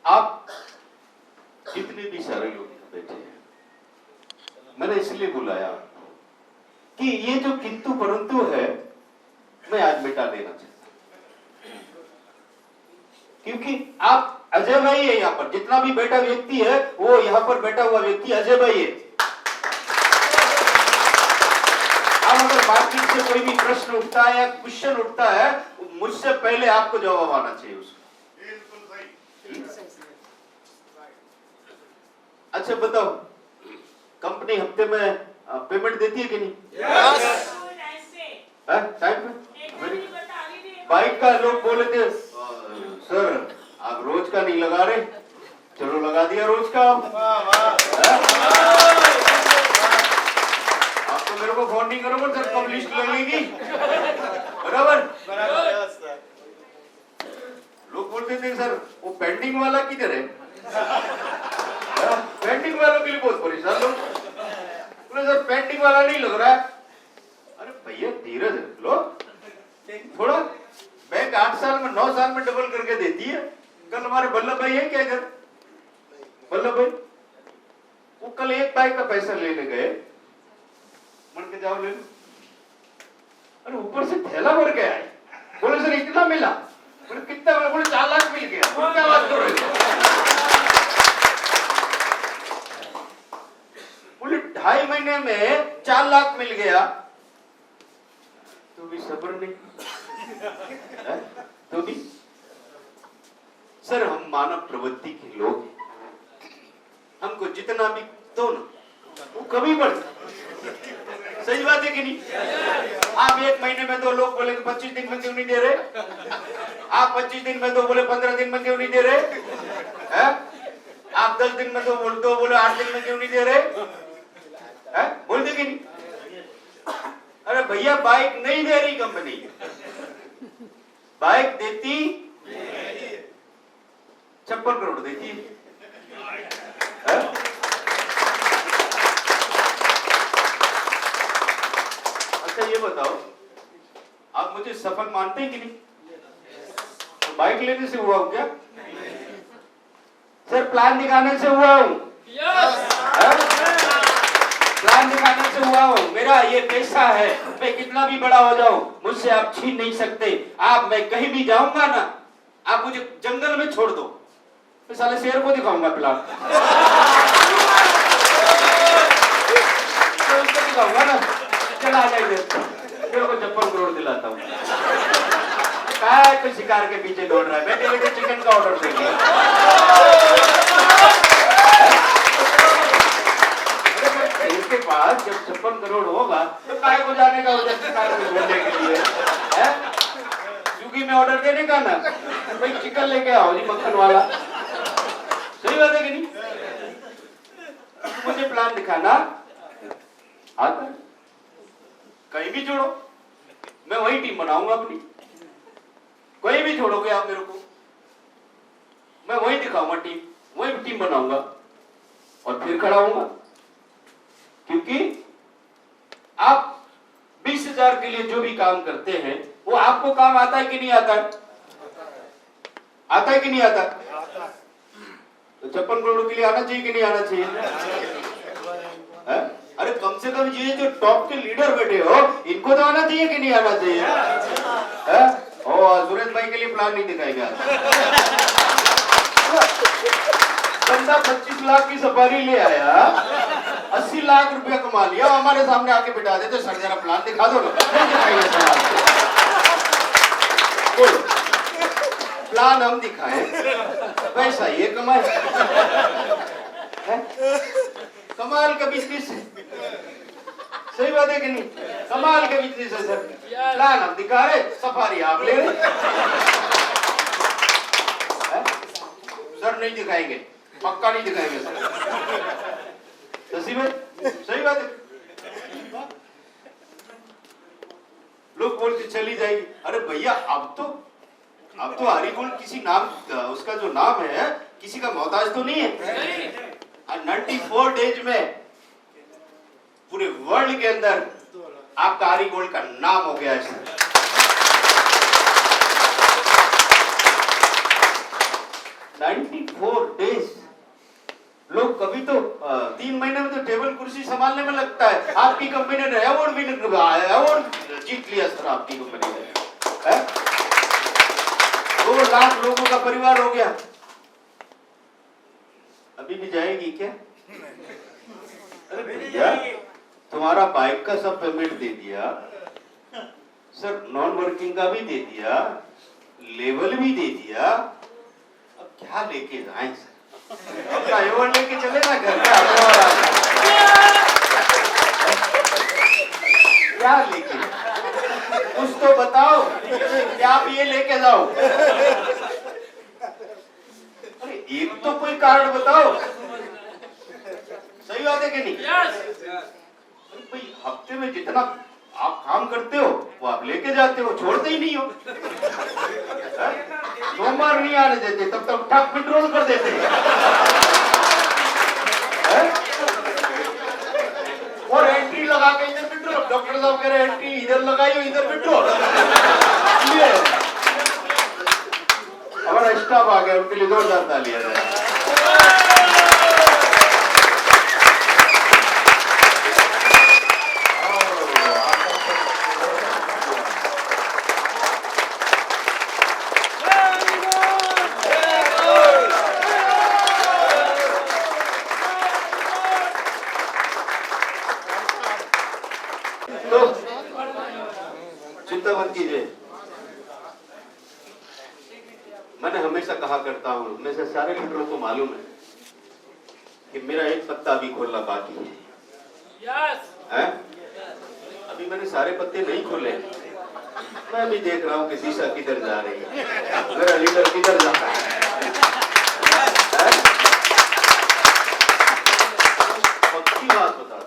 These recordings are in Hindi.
आप जितने भी सारे लोग बैठे हैं, मैंने इसलिए बुलाया कि ये जो किंतु परंतु है मैं आज मिटा देना चाहता हूं। क्योंकि आप अजय भाई है, यहाँ पर जितना भी बैठा व्यक्ति है वो यहाँ पर बैठा हुआ व्यक्ति अजय भाई है। अब अगर मार्केट से कोई भी प्रश्न उठता है या क्वेश्चन उठता है, मुझसे पहले आपको जवाब आना चाहिए उसका। अच्छा बताओ, कंपनी हफ्ते में पेमेंट देती है कि नहीं? टाइम पे? बाइक का लोग बोले थे सर आप रोज का नहीं लगा रहे, चलो लगा दिया रोज का। आप तो मेरे को फोन नहीं करोगे सर, कब लिस्ट लगेगी? बराबर। लोग बोलते थे सर वो पेंडिंग वाला किधर है? पेंडिंग वालों के लिए बहुत परेशान लोग बोले सर पेंडिंग वाला नहीं लग रहा है। अरे भैया धीरज लो थोड़ा, बैंक 8 साल में 9 साल में डबल करके देती है। कल हमारे बल्लभ भाई है क्या इधर? बल्लभ भाई वो कल एक बाइक का पैसा लेने गए, मन के जाओ ले लो। अरे ऊपर से थैला भर के आए, बोले सर इतना मिला। बोले कितना मिला? बोले 4 लाख मिल गया। क्या बात कर रहे हो? बोले 2.5 महीने में 4 लाख मिल गया, तो भी सब्र नहीं तो भी। सर हम मानव प्रवृत्ति के लोग हैं, हमको जितना भी दो ना वो कभी बढ़ता। सही बात है कि नहीं? आप 1 महीने में दो, लोग बोले 25 दिन में क्यों नहीं दे रहे? आप 25 दिन में दो, बोले 15 दिन में क्यों नहीं दे रहे? है? आप 10 दिन में दो, बोले 8 दिन में क्यों नहीं दे रहे? है? बोल दे कि नहीं? अरे भैया बाइक नहीं दे रही कंपनी, बाइक देती 56 करोड़ देती है। अच्छा ये बताओ, आप मुझे सफल मानते हैं कि नहीं? तो बाइक लेने से हुआ हूं क्या? सर प्लान दिखाने से हुआ हूं। प्लान दिखाने से हुआ हूं, मेरा ये पैसा है, मैं कितना भी बड़ा हो जाऊं मुझसे आप छीन नहीं सकते। आप मैं कहीं भी जाऊंगा ना, आप मुझे जंगल में छोड़ दो, मैं साले शेर को दिखाऊंगा प्लान। तो उसको दिखाऊंगा ना, चला आ जाएगा, मेरे को 56 करोड़ दिलाता हूँ। काय तो शिकार के पीछे दौड़ रहा है, बैठे बैठे चिकन का ऑर्डर दे दिया। इसके पास जब 56 करोड़ होगा तो काय को जाने का उधर शिकार में ढूंढने के लिए है? स्विगी में ऑर्डर देने का ना, भाई चिकन लेके आओ जी मक्खन वाला। सही बात है कि नहीं? मुझे प्लान दिखाना आता है, कहीं भी छोड़ो मैं वही टीम बनाऊंगा अपनी। कहीं भी छोड़ोगे आप मेरे को, मैं वही दिखाऊंगा टीम, वही टीम बनाऊंगा और फिर खड़ा होऊंगा। क्योंकि आप 20,000 के लिए जो भी काम करते हैं वो आपको काम आता है कि नहीं आता है? आता है कि नहीं आता? तो 56 करोड़ के लिए आना चाहिए कि नहीं आना चाहिए? है? अरे कम से कम ये जो टॉप के लीडर बैठे हो इनको तो आना चाहिए कि नहीं आना चाहिए? है? और सुरेश भाई के लिए प्लान नहीं दिखाएगा। बंदा 25 लाख की सफारी ले आया, 80 लाख रुपया कमा लिया, हमारे सामने आके बिठा देते, सर जरा प्लान दिखा दो ना। प्लान हम दिखाएं, पैसा ये कमाए। कमाल का बिजनेस है। सही बात है कि नहीं? कमाल का बिजनेस है सर। प्लान हम दिखा रहे, सफारी आप ले रहे। सर नहीं दिखाएंगे, पक्का नहीं दिखाएंगे सर। सही बात है। लोग बोलते चली जाएगी। अरे भैया अब तो हरी गोल्ड किसी नाम, उसका जो नाम है किसी का मोहताज तो नहीं है। 94 डेज में पूरे वर्ल्ड के अंदर आपका हरी गोल्ड का नाम हो गया है। 94 days। लोग कभी तो 3 महीने में तो टेबल कुर्सी संभालने में लगता है। आपकी कंपनी ने अवार्ड जीत लिया सर, आपकी कंपनी ने। 2 लाख लोगों का परिवार हो गया। अभी भी जाएगी क्या? अरे भैया, तुम्हारा बाइक का सब पेमेंट दे दिया सर, नॉन वर्किंग का भी दे दिया, लेवल भी दे दिया, अब क्या लेके जाएं सर? अपना अवार्ड लेके चले ना घर पे। क्या लेके, कुछ तो बताओ, क्या आप ये लेके जाओ? अरे एक तो कोई कारण बताओ, सही बात है कि नहीं? अरे भाई, हफ्ते में जितना आप काम करते हो वो आप लेके जाते हो, छोड़ते ही नहीं हो। सोमवार नहीं आने देते, तब तक ठक पेट्रोल कर देते हैं। और एंट्री लगा के इधर पेट्रोल, डॉक्टर साहब कह रहे एंट्री इधर लगाई, इधर पेट्रोल। ये हमारा स्टाफ आ गया, उनके लिए जोरदार तालियां दें। तो चिंता मत कीजिए, मैंने हमेशा कहा करता हूं, हमेशा सारे लीडरों को मालूम है कि मेरा एक पत्ता अभी खोलना बाकी है। अभी मैंने सारे पत्ते नहीं खोले, मैं भी देख रहा हूं कि दिशा किधर जा रही है, मेरा लीडर किधर जा रहा है। पक्की बात बता,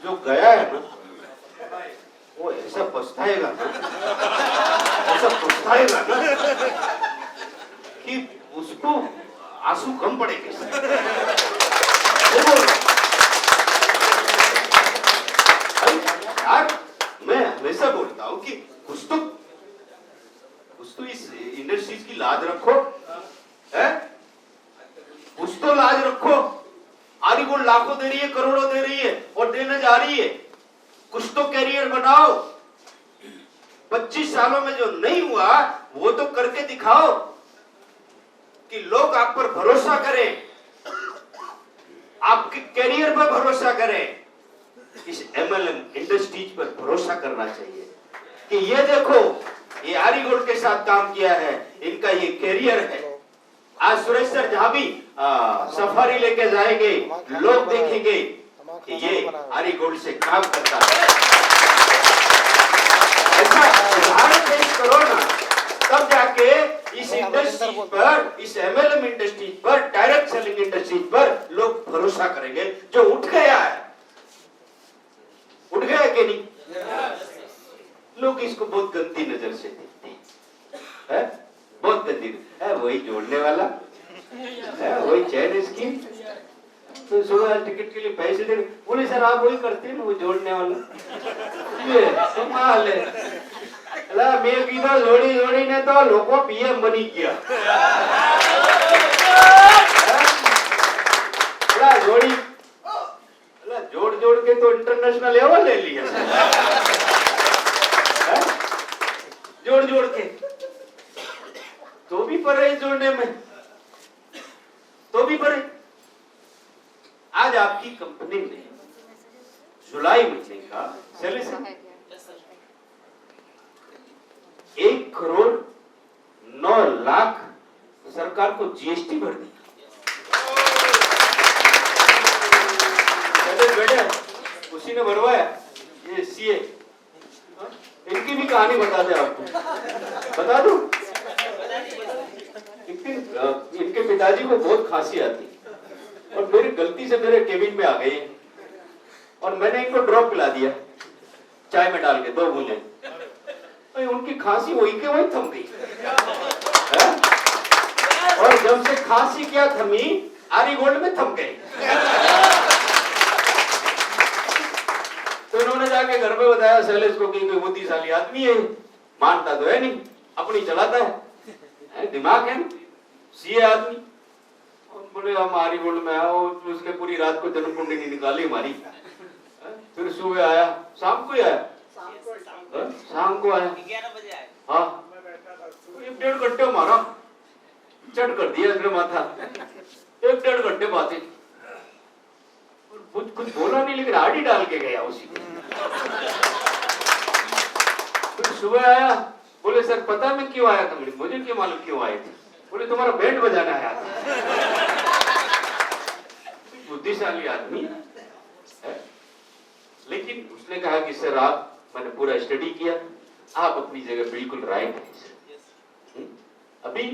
जो गया है ना वो ऐसा पछताएगा ना, ऐसा पछताएगा ना कि उसको आंसू कम पड़ेंगे। यार मैं हमेशा बोलता हूँ कि कुछ तो इस इंडस्ट्रीज की लाज रखो, है? कुछ तो लाज रखो। आरिगोल्ड लाखों दे रही है, करोड़ों दे रही है और देने जा रही है। कुछ तो कैरियर बनाओ। 25 सालों में जो नहीं हुआ वो तो करके दिखाओ कि लोग आप पर भरोसा करें, आपके कैरियर पर भरोसा करें। इस एमएलएम इंडस्ट्रीज पर भरोसा करना चाहिए कि ये देखो, ये आरिगोल्ड के साथ काम किया है, इनका ये कैरियर है। आज सुरेश सर जहां भी सफारी लेके जाएंगे, लोग देखेंगे कि ये आरिगोल्ड से काम करता है। ऐसा उदाहरण पेश करो ना, तब जाके इस इंडस्ट्री पर, इस एमएलएम इंडस्ट्री पर, डायरेक्ट सेलिंग इंडस्ट्री पर लोग भरोसा करेंगे। जो उठ गया है, उठ गया कि नहीं? लोग इसको बहुत गंदी नजर से देखते हैं, बहुत गंदी है। वही जोड़ने वाला है, वही चैन स्कीम। तो सुबह टिकट के लिए पैसे दे, बोले सर आप वही करते हैं ना, वो जोड़ने वाला। ये कमाल है। अल्लाह मैं कीधा जोड़ी जोड़ी ने तो लोगों पीएम बनी किया। अल्लाह जोड़ी, अल्लाह जोड़ जोड़ के तो इंटरनेशनल लेवल ले लिया। जोड़ जोड़ के तो भी परे जोड़ने में, तो भी परे। आज आपकी कंपनी ने जुलाई महीने का सैलरी 1,09,00,000 सरकार को जीएसटी भर दी। उसी ने भरवाया, ये सीए। इनकी भी कहानी बता दे आपको, बता दूं? इनके पिताजी को बहुत खांसी आती और मेरी गलती से मेरे केबिन में आ गई और मैंने इनको ड्रॉप पिला दिया चाय में डाल के 2 बूंदे। उनकी खांसी वही के वही थम गई। और जब से खांसी क्या थमी, आरिगोल्ड में थम गई। तो इन्होंने जाके घर में बताया सैलेस को कि कोई बुद्धिशाली आदमी है, मानता तो है नहीं, अपनी चलाता है, दिमाग है। सीए आदमी। बोले हमारी बोल में आओ, उसने पूरी रात को जन्म कुंडली निकाली हमारी। फिर सुबह आया, शाम को ही आया, शाम को आया 11 बजे आया। हाँ 1-1.5 घंटे मारा, चढ़ कर दिया इधर माथा, 1-1.5 घंटे बातें, कुछ बोला नहीं लेकिन आड़ी डाल के गया उसी को। फिर सुबह आया, बोले सर पता मैं क्यों आया था? मुझे क्यों मालूम क्यों आए थे? बोले तुम्हारा बैंड बजाना आया था। बुद्धिशाली आदमी है। लेकिन उसने कहा कि सर आप, मैंने पूरा स्टडी किया, आप अपनी जगह बिल्कुल राइट है। अभी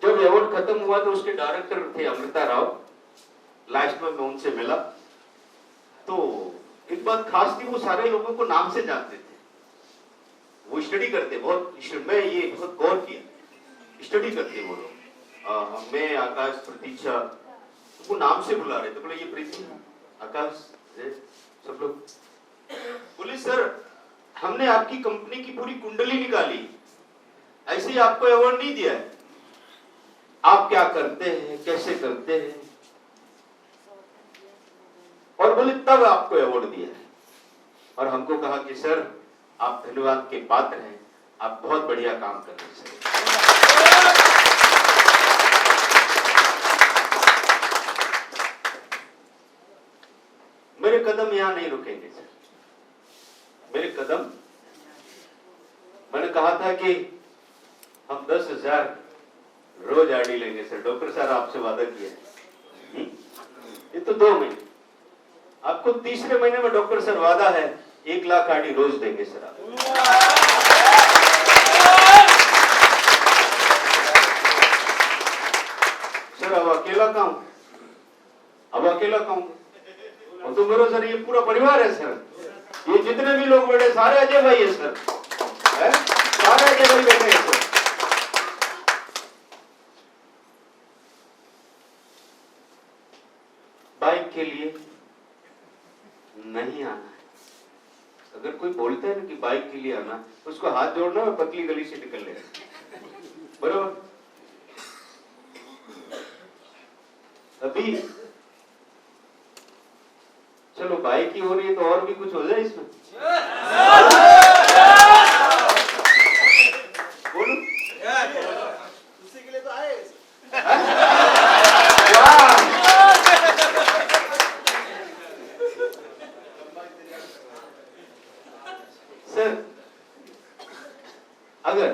जब अवार्ड खत्म हुआ तो उसके डायरेक्टर थे अमृता राव, लास्ट में मैं उनसे मिला तो एक बात खास थी, वो सारे लोगों को नाम से जानते थे, वो स्टडी करते बहुत, मैं ये बहुत गौर किया, स्टडी करते वो लोग। मैं आकाश, प्रतीक्षा, वो नाम से बुला रहे थे। बोले ये प्रीति, आकाश, सब लोग। बोले सर हमने आपकी कंपनी की पूरी कुंडली निकाली, ऐसे ही आपको अवार्ड नहीं दिया है, आप क्या करते हैं, कैसे करते हैं, और बोले तब आपको अवार्ड दिया है। और हमको कहा कि सर आप धन्यवाद के पात्र हैं, आप बहुत बढ़िया काम कर रहे हैं। मेरे कदम यहां नहीं रुकेंगे सर, मेरे कदम, मैंने कहा था कि हम 10,000 रोज आरडी लेंगे सर, डॉक्टर साहब आपसे वादा किया। ये तो 2 महीने, आपको तीसरे महीने में डॉक्टर सर वादा है 1 लाख आरडी रोज देंगे सर आप। सर अब अकेला काम, अब अकेला काम, और तो मेरा सर ये पूरा परिवार है सर, ये जितने भी लोग बैठे सारे अजय भाई है सर, है? सारे अजय भाई बैठे हैं सर। बाइक के लिए नहीं आना है। अगर कोई बोलता है ना कि बाइक के लिए आना, उसको हाथ जोड़ना और पतली गली से निकल लेना, बरोबर। अभी चलो बाइक ही हो रही है तो और भी कुछ हो जाए इसमें, बोलो उसी के लिए तो आए सर। अगर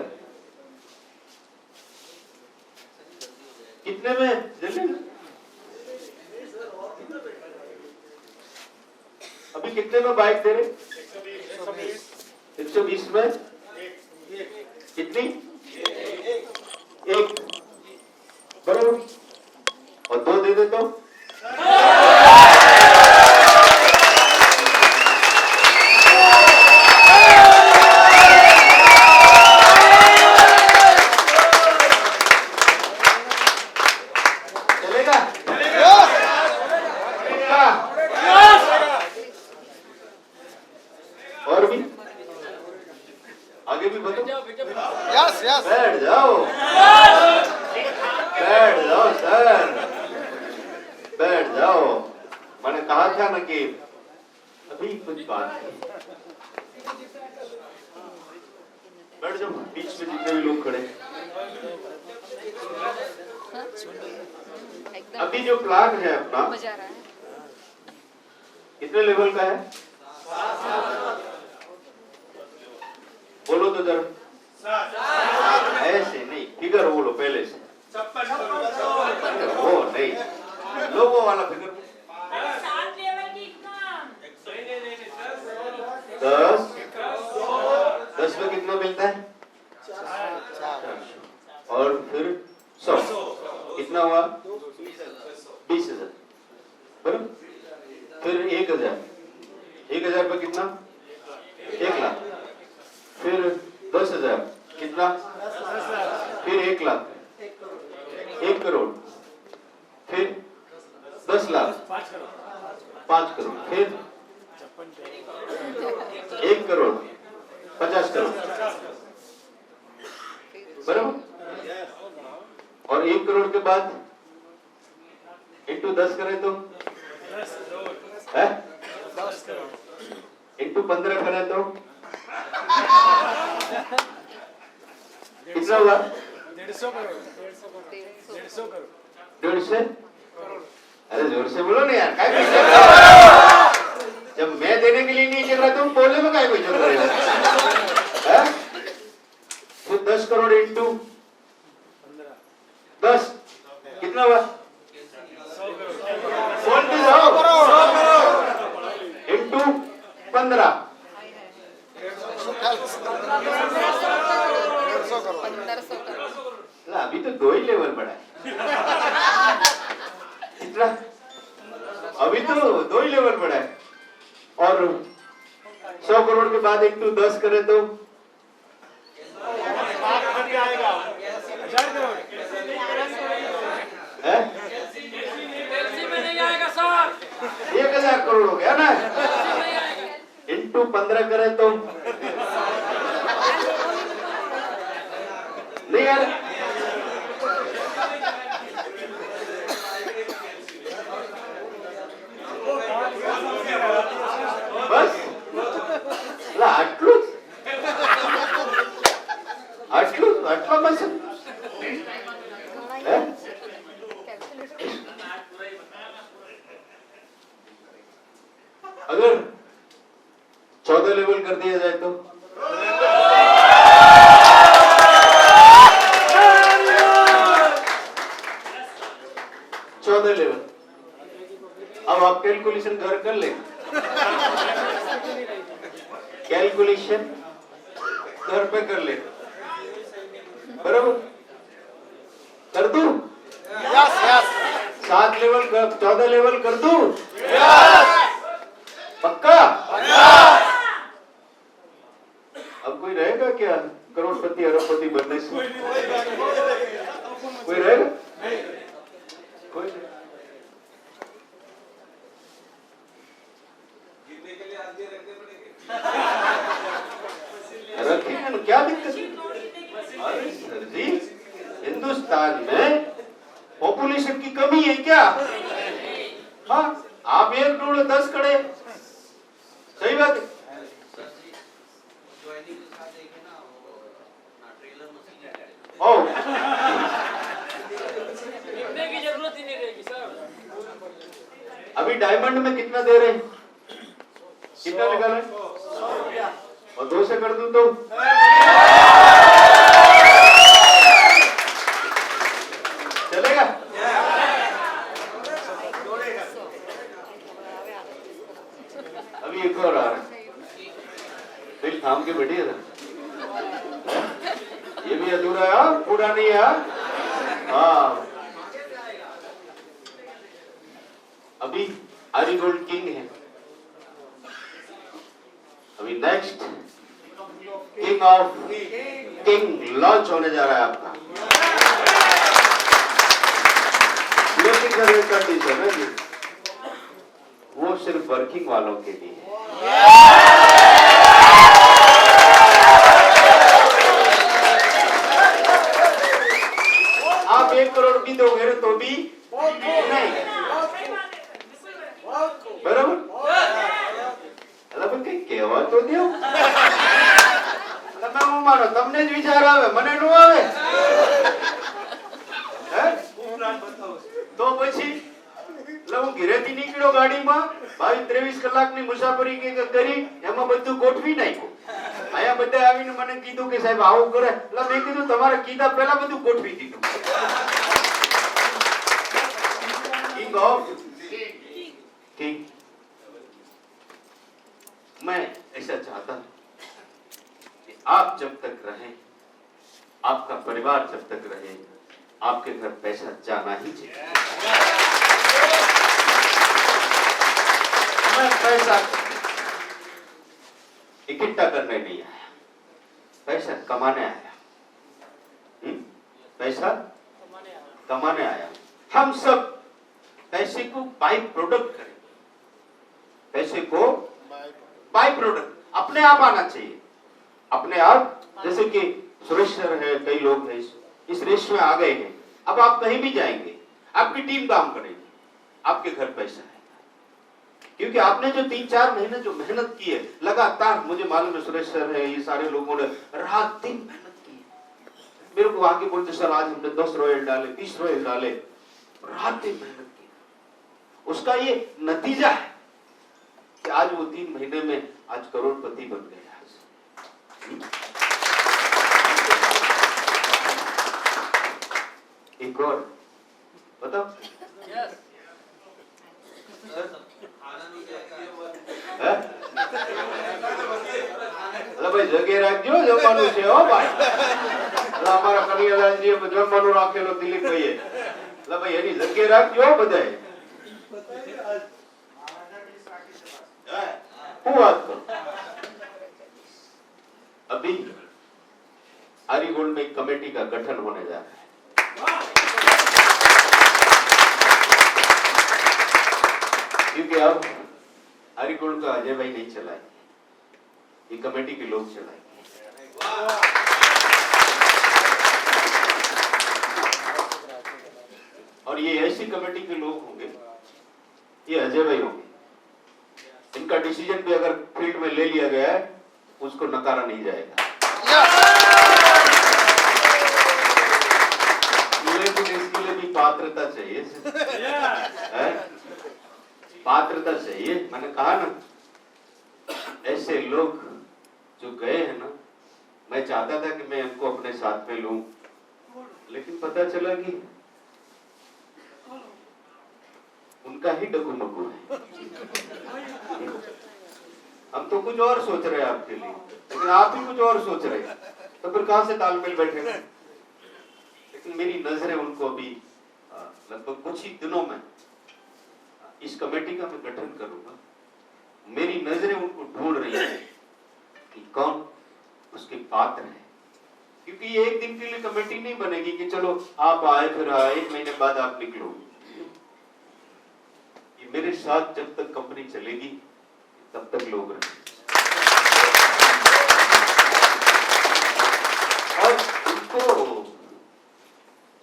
कितने में जल्दी, अभी कितने में बाइक दे रहे? 120 में कितनी? 1, बराबर, और 2 दे दे तो चलेगा? और भी आगे भी बताओ। यस यस, बैठ जाओ, बैठ जाओ सर, बैठ जाओ। मैंने कहा था ना कि अभी कुछ बात है, बैठ जाओ, बीच में जितने भी लोग खड़े। अभी जो प्लान है अपना कितने लेवल का है? बोलो तो जरा, ऐसे नहीं, फिगर बोलो पहले से, वो नहीं, लोगों वाला फिगर। 10 में कितना मिलता है? 400, और फिर 100, कितना हुआ? 20,000, बराबर। फिर 1,000, 1,000 पे कितना? 1 लाख, फिर 10,000 कितना? फिर 1 लाख, 1 करोड़, फिर 10 लाख, 5 करोड़, फिर 1 करोड़, 50 करोड़, बराबर। और 1 करोड़ के बाद इंटू 10 करें तो है, इंटू 15 करें तो कितना हुआ? 150 करोड़। 150। अरे जोर से बोलो ना यार, काय जब मैं देने के लिए नहीं चल रहा तुम बोलने में काय कोई चल रहे हो? तो 10 करोड़ इंटू 10 कितना हुआ? 100 करोड़ इंटू 15 अभी तो 2 ही लेवल बढ़ा है। कितना? अभी तो 2 ही लेवल बढ़ा है। और 100 करोड़ के बाद इंटू 10 करें तो है 1000 करोड़ हो गया ना। इंटू 15 करें तो नहीं यार, बस आटला बस अगर 14 लेवल कर दिया जाए तो लेवल। अब आप कैलकुलेशन घर कर ले, कैलकुलेशन घर पे कर ले, बराबर कर दूं? Yes yes. 7 लेवल कर, 14 लेवल कर दूं? पक्का? अब कोई रहेगा क्या करोड़पति अरबपति बनने से? कोई रहेगा? कोई नहीं। रखेंगे ना, क्या दिक्कत है? अरे सर जी, हिंदुस्तान में पॉपुलेशन की कमी है क्या? हाँ, आप 1 करोड़ 10 कड़े, सही बात है। ओ, की जरूरत ही नहीं रहेगी सर। अभी डायमंड में कितना दे रहे हैं? कितना निकाला है? और 2 से कर दूं तो चलेगा? अभी एक और आ रहा है, दिल थाम के बैठिए ना, ये भी अधूरा है, पूरा नहीं है। हाँ, अभी आरी गोल्ड किंग है, अभी next king of king launch होने जा रहा है आपका। कंडीशन है जी, वो सिर्फ वर्किंग वालों के लिए है। आप 1 करोड़ भी दोगे तो भी नहीं, बराबर? कई कहेवा तो दो, તમે હું માનો તમને જ વિચાર આવે, મને નો આવે હે? તો પછી હું ઘરેથી નીકળ્યો ગાડીમાં 22-23 કલાકની મુસાફરી કરી, એમાં બધું ગોઠવી નાખ્યું। આયા બધા આવીને મને કીધું કે સાહેબ આવું કરે, એટલે મેં કીધું તમારે કીધા પહેલા બધું ગોઠવી દીધું। કિંગ ઓફ કિંગ, मैं ऐसा चाहता हूं कि आप जब तक रहें, आपका परिवार जब तक रहे, आपके घर पैसा जाना ही चाहिए। मैं पैसा इकट्ठा करने नहीं आया, पैसा कमाने आया। पैसा कमाने आया। हम सब पैसे को बाई प्रोडक्ट करें, पैसे को बाई प्रोडक्ट अपने आप आना चाहिए, अपने आप। जैसे कि सुरेश सर है, कई लोग हैं इस रेस में आ गए हैं, अब आप कहीं भी जाएंगे, आपकी टीम काम करेगी, आपके घर पैसा है, क्योंकि आपने जो 3-4 महीने जो मेहनत की है लगातार, मुझे मालूम है सुरेश सर है, ये सारे लोगों ने रात दिन मेहनत की है। मेरे को आके बोलते सर आज हमने 10 रॉयल डाले, 20 रॉयल डाले, रात दिन मेहनत की। उसका ये नतीजा है कि आज वो 3 महीने में आज करोड़पति बन गए। एक और बताओ, भाई जगे રાખજો જમવાનું છે હો ભાઈ, અમારા કનૈયાલાલજીએ જમવાનું રાખેલો દિલીપ ભાઈએ, એટલે ભાઈ એની જગ્યાએ રાખજો બધાએ। હું વાત કરું, अभी आरीगोल्ड में एक कमेटी का गठन होने जा रहा है। क्योंकि अब आरीगोल्ड का अजय भाई नहीं चलाएंगे, ये कमेटी के लोग चलाएंगे। और ये ऐसी कमेटी के लोग होंगे, ये अजय भाई होंगे, इनका डिसीजन भी अगर फील्ड में ले लिया गया है उसको नकारा नहीं जाएगा। लेकिन इसके लिए भी पात्रता चाहिए, पात्रता चाहिए। मैंने कहा ना, ऐसे लोग जो गए हैं ना, मैं चाहता था कि मैं इनको अपने साथ में लूं, लेकिन पता चला कि उनका ही डगुमगु है। हम तो कुछ और सोच रहे हैं आपके लिए, लेकिन आप ही कुछ और सोच रहे हैं, तो फिर कहां से तालमेल बैठेगा। लेकिन मेरी नजरें उनको अभी लगभग कुछ ही दिनों में इस कमेटी का मैं गठन करूंगा, मेरी नजरें उनको ढूंढ रही है कि कौन उसके पात्र है। क्योंकि ये एक दिन के लिए कमेटी नहीं बनेगी कि चलो आप आए फिर आए, 1 महीने बाद आप निकलो। ये मेरे साथ जब तक कंपनी चलेगी तब तक लोग रहेंगे। और उनको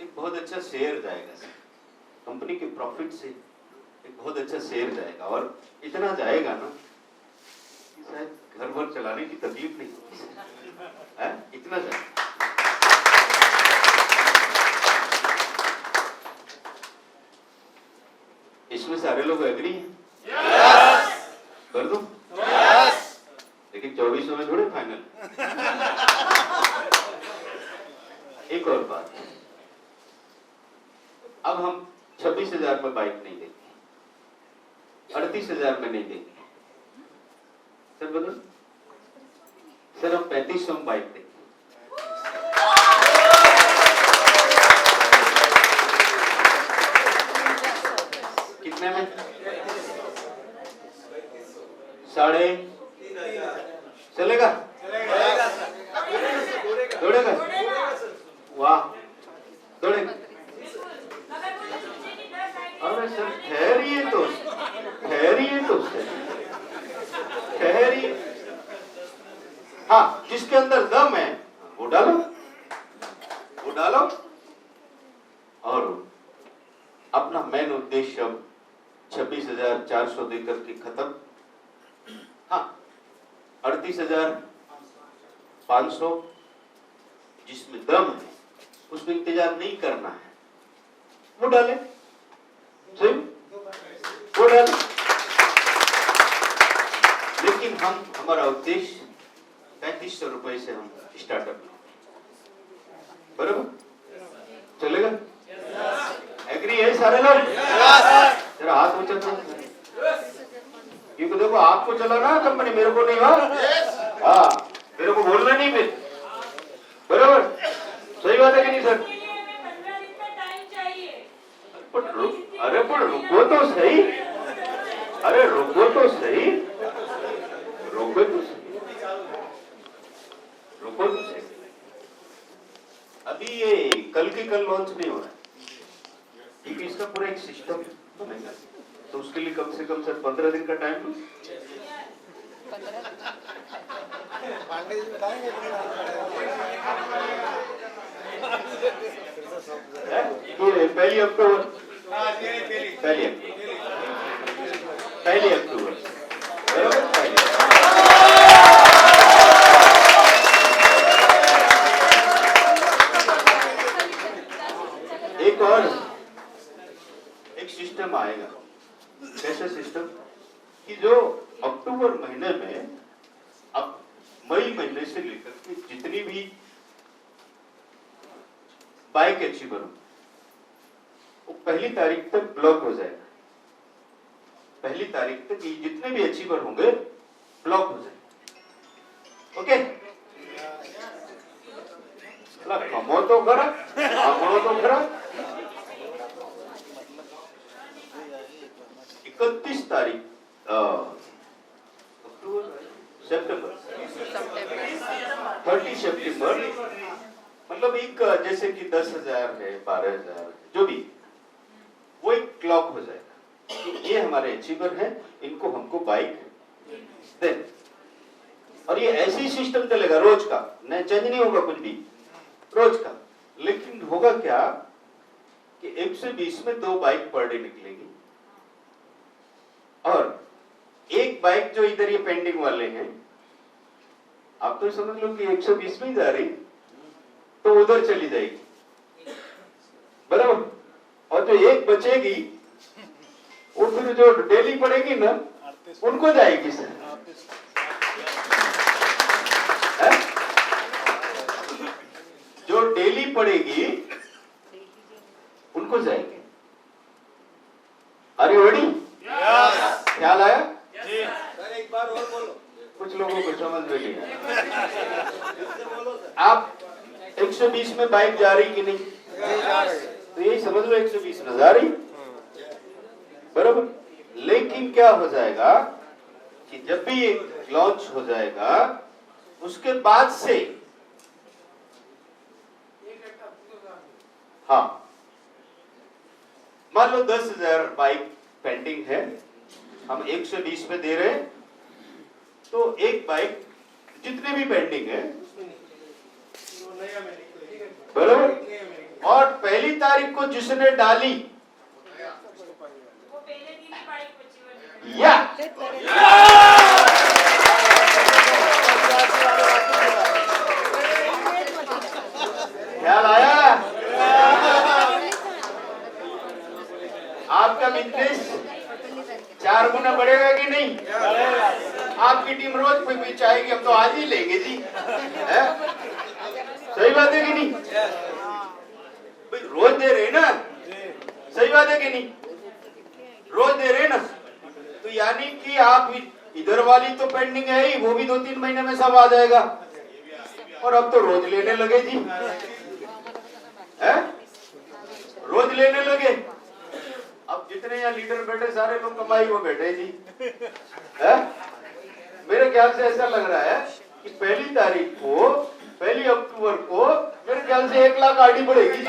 एक बहुत अच्छा शेयर जाएगा, कंपनी के प्रॉफिट से एक बहुत अच्छा शेयर जाएगा, और इतना जाएगा ना कि शायद घर भर चलाने की तकलीफ नहीं होगी, इतना जाएगा। इसमें सारे लोग एग्री हैं? कर दूं? लेकिन 2400 में थोड़े फाइनल। एक और बात, अब हम 26,000 में बाइक नहीं देंगे, 38,000 में नहीं देंगे। सर बोलो, सर हम 3500 में बाइक देंगे। कितने में? 3,500 चलेगा? दौड़ेगा? वाह, दौड़ेगा। अरे सर ठहरिए तो, ठहरिए। हाँ, जिसके अंदर दम है वो डालो, और अपना मेन उद्देश्य अब 26,400 देकर के खत्म। हाँ, 38,500 जिसमें दम है, उसमें इंतजार नहीं करना है, वो डाले, सही, वो डाले। लेकिन हमारा उद्देश्य 3500 रुपए से हम स्टार्टअप, बराबर चलेगा? एग्री है सारे लोग? जरा हाथ ऊंचा करो, क्योंकि देखो आपको चलाना कंपनी, मेरे को नहीं। हाँ, मेरे को बोलना नहीं फिर, बराबर? सही बात है कि नहीं सर? अरे पर रुको तो सही, रुको तो सही। अभी ये कल के कल लॉन्च नहीं हो रहा है, क्योंकि इसका पूरा एक सिस्टम बनेगा, तो उसके लिए कम से कम सर 15 दिन का टाइम लो। ये पहली अक्टूबर, पहली अक्टूबर बराबर, एक और एक सिस्टम आएगा। कैसा सिस्टम कि जो अक्टूबर महीने में अब मई महीने से लेकर के जितनी भी बाइक अचीवर हो वो पहली तारीख तक ब्लॉक हो जाएगा। पहली तारीख तक ये जितने भी अचीवर होंगे ब्लॉक हो जाएगा। ओके, कमो तो करा, आंकड़ो तो करा। 31 तारीख सितंबर 30 सितंबर मतलब एक जैसे कि 10,000 है, 12,000 जो भी, वो एक क्लॉक हो जाएगा। ये हमारे अचीवर हैं, इनको हमको बाइक दे। और ये ऐसी सिस्टम चलेगा रोज का, न चेंज नहीं होगा कुछ भी, रोज का। लेकिन होगा क्या कि 120 में 2 बाइक पर डे निकलेगी और एक बाइक जो इधर ये पेंडिंग वाले हैं, आप तो समझ लो कि 120 में जा रही तो उधर चली जाएगी बराबर, और जो एक बचेगी वो फिर जो डेली पड़ेगी ना उनको जाएगी सर। जो डेली पड़ेगी उनको जाएगी। अरे वड़ी ख्याल आया? सर एक बार और बोलो। कुछ लोगों को समझ में नहीं आया। आप 120 में बाइक जा रही कि नहीं? तो यही समझ लो 120 में जा रही बराबर। लेकिन क्या हो जाएगा कि जब भी ये लॉन्च हो जाएगा उसके बाद से हाँ मान लो 10,000 बाइक पेंडिंग है, हम 120 में दे रहे हैं, तो एक बाइक जितने भी पेंडिंग है बराबर, और पहली तारीख को जिसने डाली या ख्याल आया? आपका बिजनेस 4 गुना बढ़ेगा कि नहीं? आपकी टीम रोज भी चाहेगी हम तो आज ही लेंगे जी, है? सही बात है कि नहीं? भाई रोज दे रहे ना, सही बात है कि नहीं? रोज दे रहे ना, तो यानी कि आप इधर वाली तो पेंडिंग है ही, वो भी 2-3 महीने में सब आ जाएगा। और अब तो रोज लेने लगे जी, है? रोज लेने लगे। अब जितने यहाँ लीडर बैठे सारे लोग कमाई में बैठे जी, है? मेरे ख्याल से ऐसा लग रहा है कि पहली तारीख को, पहली अक्टूबर को मेरे ख्याल से 1 लाख गाड़ी बढ़ेगी जी।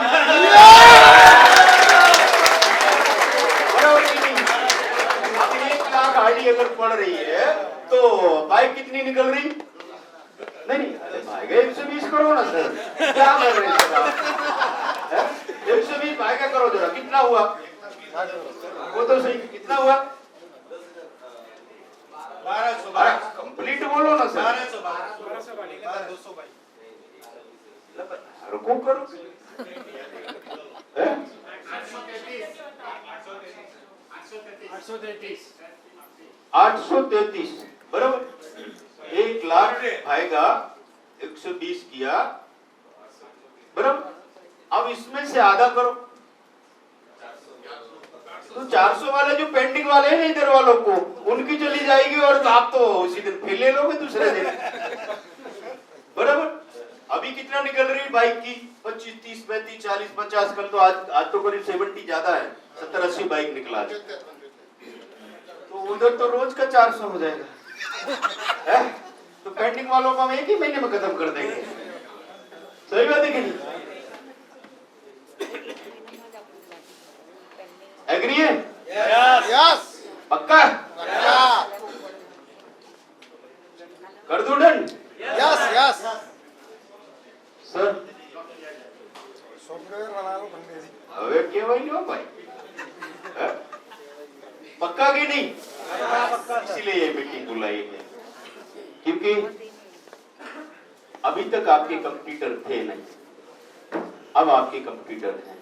अब 1 लाख गाड़ी अगर पड़ रही है तो बाइक कितनी निकल रही? नहीं, अरे भाई 120 करो ना सर, क्या कर रहे हैं सर? 120 भाई क्या करो जरा, कितना हुआ वो तो सही, कितना हुआ? 1200। कंप्लीट बोलो ना सर। 1200 रुको करो, 833 बराबर। 1 लाख आएगा, 120 किया बराबर। अब इसमें से आधा करो तो 400 वाले जो पेंडिंग वाले हैं इधर वालों को, उनकी चली जाएगी और आप तो उसी दिन फिर ले लोगे दूसरे दिन बराबर। अभी कितना निकल रही है बाइक की? 25, 30, 35, 40, 50। कल तो आज तो करीब 70 ज्यादा है, 70-80 बाइक निकला है। तो उधर तो रोज का 400 हो जाएगा, है? तो पेंडिंग वालों को हम 1 ही महीने में खत्म कर देंगे। सही बात है कि नहीं? एग्री है? यस पक्का कर दूं done? Yes yes sir software बना लो। कार्रवाई नहीं हो पाई। पक्का कि नहीं? इसीलिए ये मीटिंग बुलाई है, क्योंकि अभी तक आपके कंप्यूटर थे नहीं, अब आपके कंप्यूटर हैं,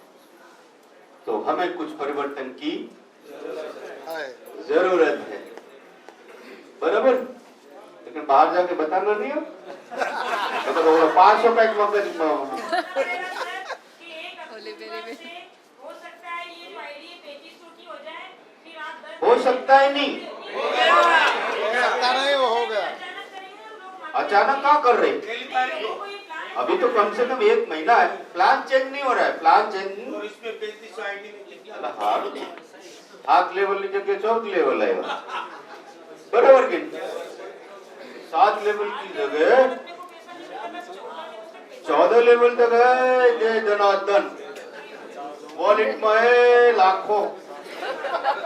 तो हमें कुछ परिवर्तन की जरूरत है, बराबर? लेकिन बाहर जाके बताना नहीं हो, तो 500 का एक मगज हो सकता है नहीं, सकता नहीं, वो हो गया। अचानक क्या कर रहे? अभी तो कम से कम 1 महीना है, प्लान चेंज नहीं हो रहा है, प्लान चेंज और इसमें 3500 आईडी में हाथ लेवल की जगह 4 लेवल है, बराबर के 7 लेवल की जगह 14 लेवल तक है। जय जनार्दन, वॉलेट में है लाखों,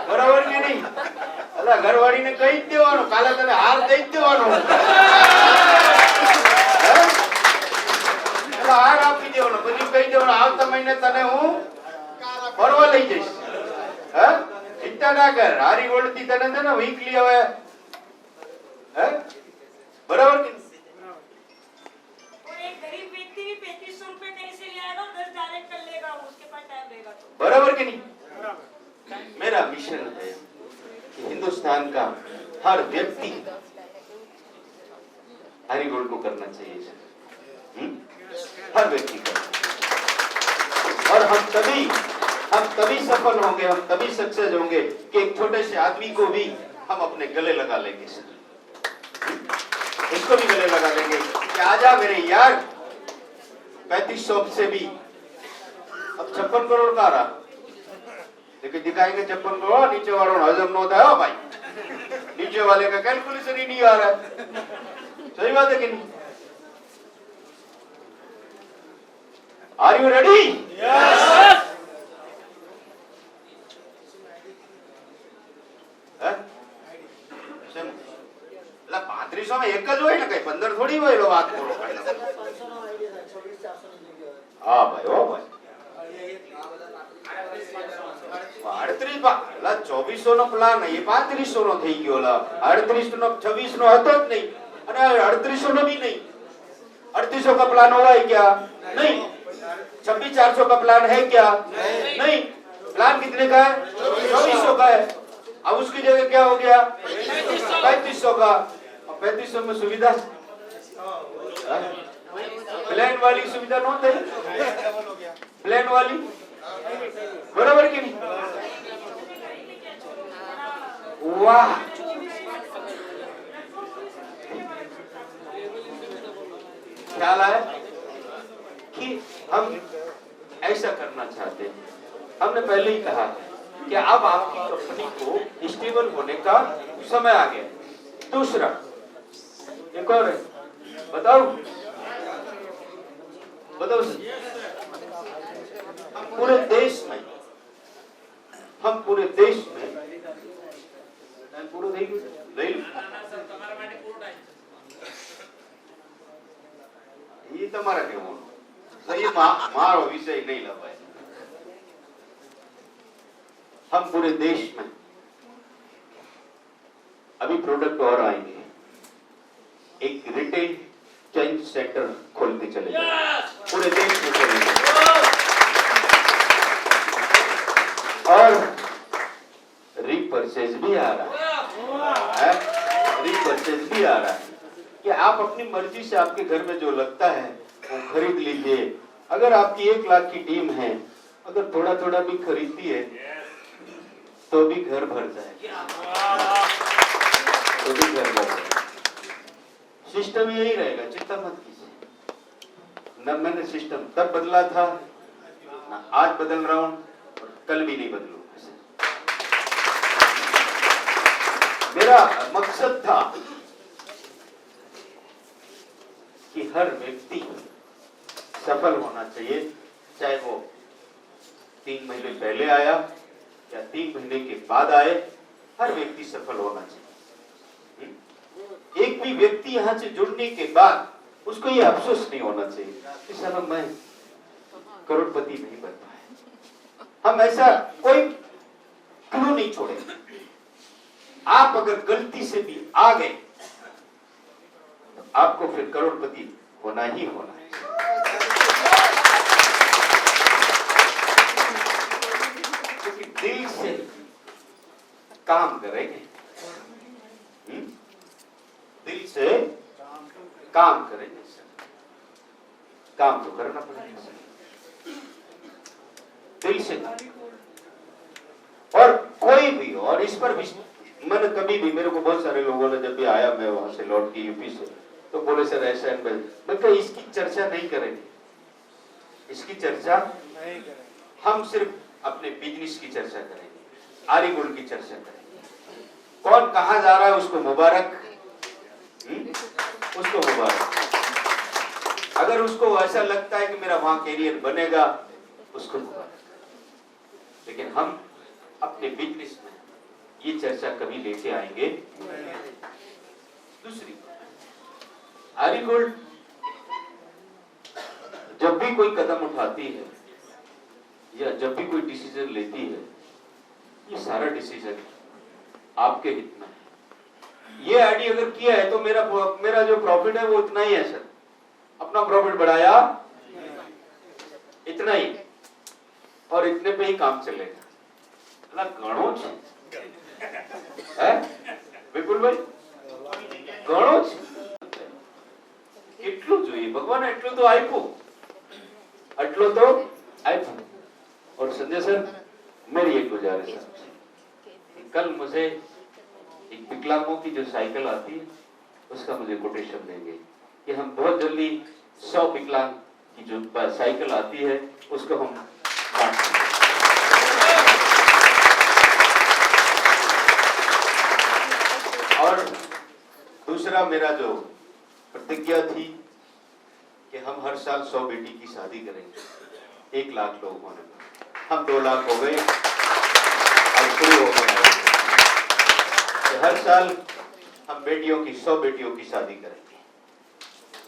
बराबर के नहीं? अल्लाह घरवाड़ी ने कही देवानो, काला तने हार दे देवानो, हार आपी देवानो, પછી કહી દેવાનો આવતા મહિને તને હું ફરવા લઈ જઈશ, હે? ચિંતા ના કર, હારી ગોળતી તને છે ને વીકલી હવે, હે? બરાબર કે? और एक गरीब व्यक्ति भी 3500 रुपए कहीं से ले आएगा, 10 डायरेक्ट कर लेगा, उसके पास टाइम रहेगा तो। बराबर के नहीं? मेरा मिशन है कि हिंदुस्तान का हर व्यक्ति हरी गोल्ड को करना चाहिए, हर व्यक्ति को। और हम तभी सफल होंगे, हम तभी सक्सेस होंगे कि एक छोटे से आदमी को भी हम अपने गले लगा लेंगे सर, इसको भी गले लगा लेंगे कि आजा मेरे यार, 3500 से भी अब 56 करोड़ का आ रहा, लेकिन दिखाएंगे 56 करोड़, नीचे वालों ने हजम न होता है भाई, नीचे वाले का कैलकुलेशन ही नहीं आ रहा है, सही बात है कि नहीं? Are you ready? Yes. ला 3500 में एक ज હોય ને, કઈ 15 થોડી હોય, લો વાત કરો પહેલા। હા ભાઈ, ઓ ભાઈ 38 લા 2400 નો પ્લાન એ 3500 નો થઈ ગયો, લા 38 નો 26 નો હતો જ નહીં, અને 3800 નો भी नहीं, 3800 का प्लान हुआ है क्या? नहीं। 26,400 का प्लान है क्या? नहीं। प्लान कितने का है? 2400 का है। अब उसकी जगह क्या हो गया? 3500 का। अब 3500 में सुविधा प्लान वाली सुविधा न थे, प्लान वाली, बराबर की नहीं? वाह, ख्याल आया कि हम ऐसा करना चाहते हैं। हमने पहले ही कहा कि अब आपकी कंपनी को स्टेबल होने का समय आ गया। दूसरा एक और है, बताओ पूरे देश में, हम पूरे देश में पूरा ये તમારા કેવું ये मारो विषय नहीं लगा। हम पूरे देश में अभी प्रोडक्ट और आएंगे, एक रिटेल चेंज सेंटर खोलते चले पूरे देश में चलेंगे, और रीपरचेज भी आ रहा है, रीपरचेज भी आ रहा है कि आप अपनी मर्जी से आपके घर में जो लगता है वो खरीद लीजिए। अगर आपकी 1 लाख की टीम है, अगर थोड़ा थोड़ा भी खरीदती है तो भी घर भर जाएगा, तो भी घर भर जाएगा। सिस्टम यही रहेगा, चिंता मत कीजिए। न मैंने सिस्टम तब बदला था, न आज बदल रहा हूं, और कल भी नहीं बदलूंगा। मेरा मकसद था कि हर व्यक्ति सफल होना चाहिए, चाहे वो 3 महीने पहले आया या 3 महीने के बाद आए, हर व्यक्ति सफल होना चाहिए। एक भी व्यक्ति यहाँ से जुड़ने के बाद उसको ये अफसोस नहीं होना चाहिए कि साला मैं करोड़पति नहीं बन हम ऐसा कोई क्लू नहीं छोड़ेंगे। आप अगर गलती से भी आ गए तो आपको फिर करोड़पति होना ही होना है। क्योंकि दिल से काम करेंगे, दिल से काम करेंगे सर, काम तो करना पड़ेगा सर, दिल से। और कोई भी, और इस पर भी मैंने कभी भी, मेरे को बहुत सारे लोगों ने जब भी आया, मैं वहां से लौट के यूपी से, तो बोले सर ऐसा है, मैं कहा इसकी चर्चा नहीं करेंगे, इसकी चर्चा नहीं करेंगे, हम सिर्फ अपने बिजनेस की चर्चा करेंगे, आरी गोल्ड की चर्चा करेंगे। कौन कहां जा रहा है उसको मुबारक, उसको मुबारक। अगर उसको ऐसा लगता है कि मेरा वहां कैरियर बनेगा, उसको मुबारक। लेकिन हम अपने बिजनेस में ये चर्चा कभी लेके आएंगे। दूसरी, आरी गोल्ड जब भी कोई कदम उठाती है या जब भी कोई डिसीजन लेती है, ये सारा डिसीजन आपके हित में है। ये आईडी अगर किया है तो मेरा जो प्रॉफिट है वो इतना ही है सर, अपना प्रॉफिट बढ़ाया इतना ही, और इतने पे ही काम चलेगा। घणो है विपुल भाई, घणो કેટલું જોઈએ ભગવાન, એટલું તો આપ્યું, આટલું તો આપ્યું। और संजय सर, मेरी एक गुजारिश है, कल मुझे एक विकलांगों की जो साइकिल आती है उसका मुझे कोटेशन देंगे कि हम बहुत जल्दी 100 विकलांग की जो साइकिल आती है उसको हम बांट देंगे। और दूसरा मेरा जो प्रतिज्ञा थी कि हम हर साल 100 बेटी की शादी करेंगे, 1 लाख लोग होने पर, हम 2 लाख हो गए, अब शुरू हो गया है। तो हर साल हम बेटियों की 100 बेटियों की शादी करेंगे।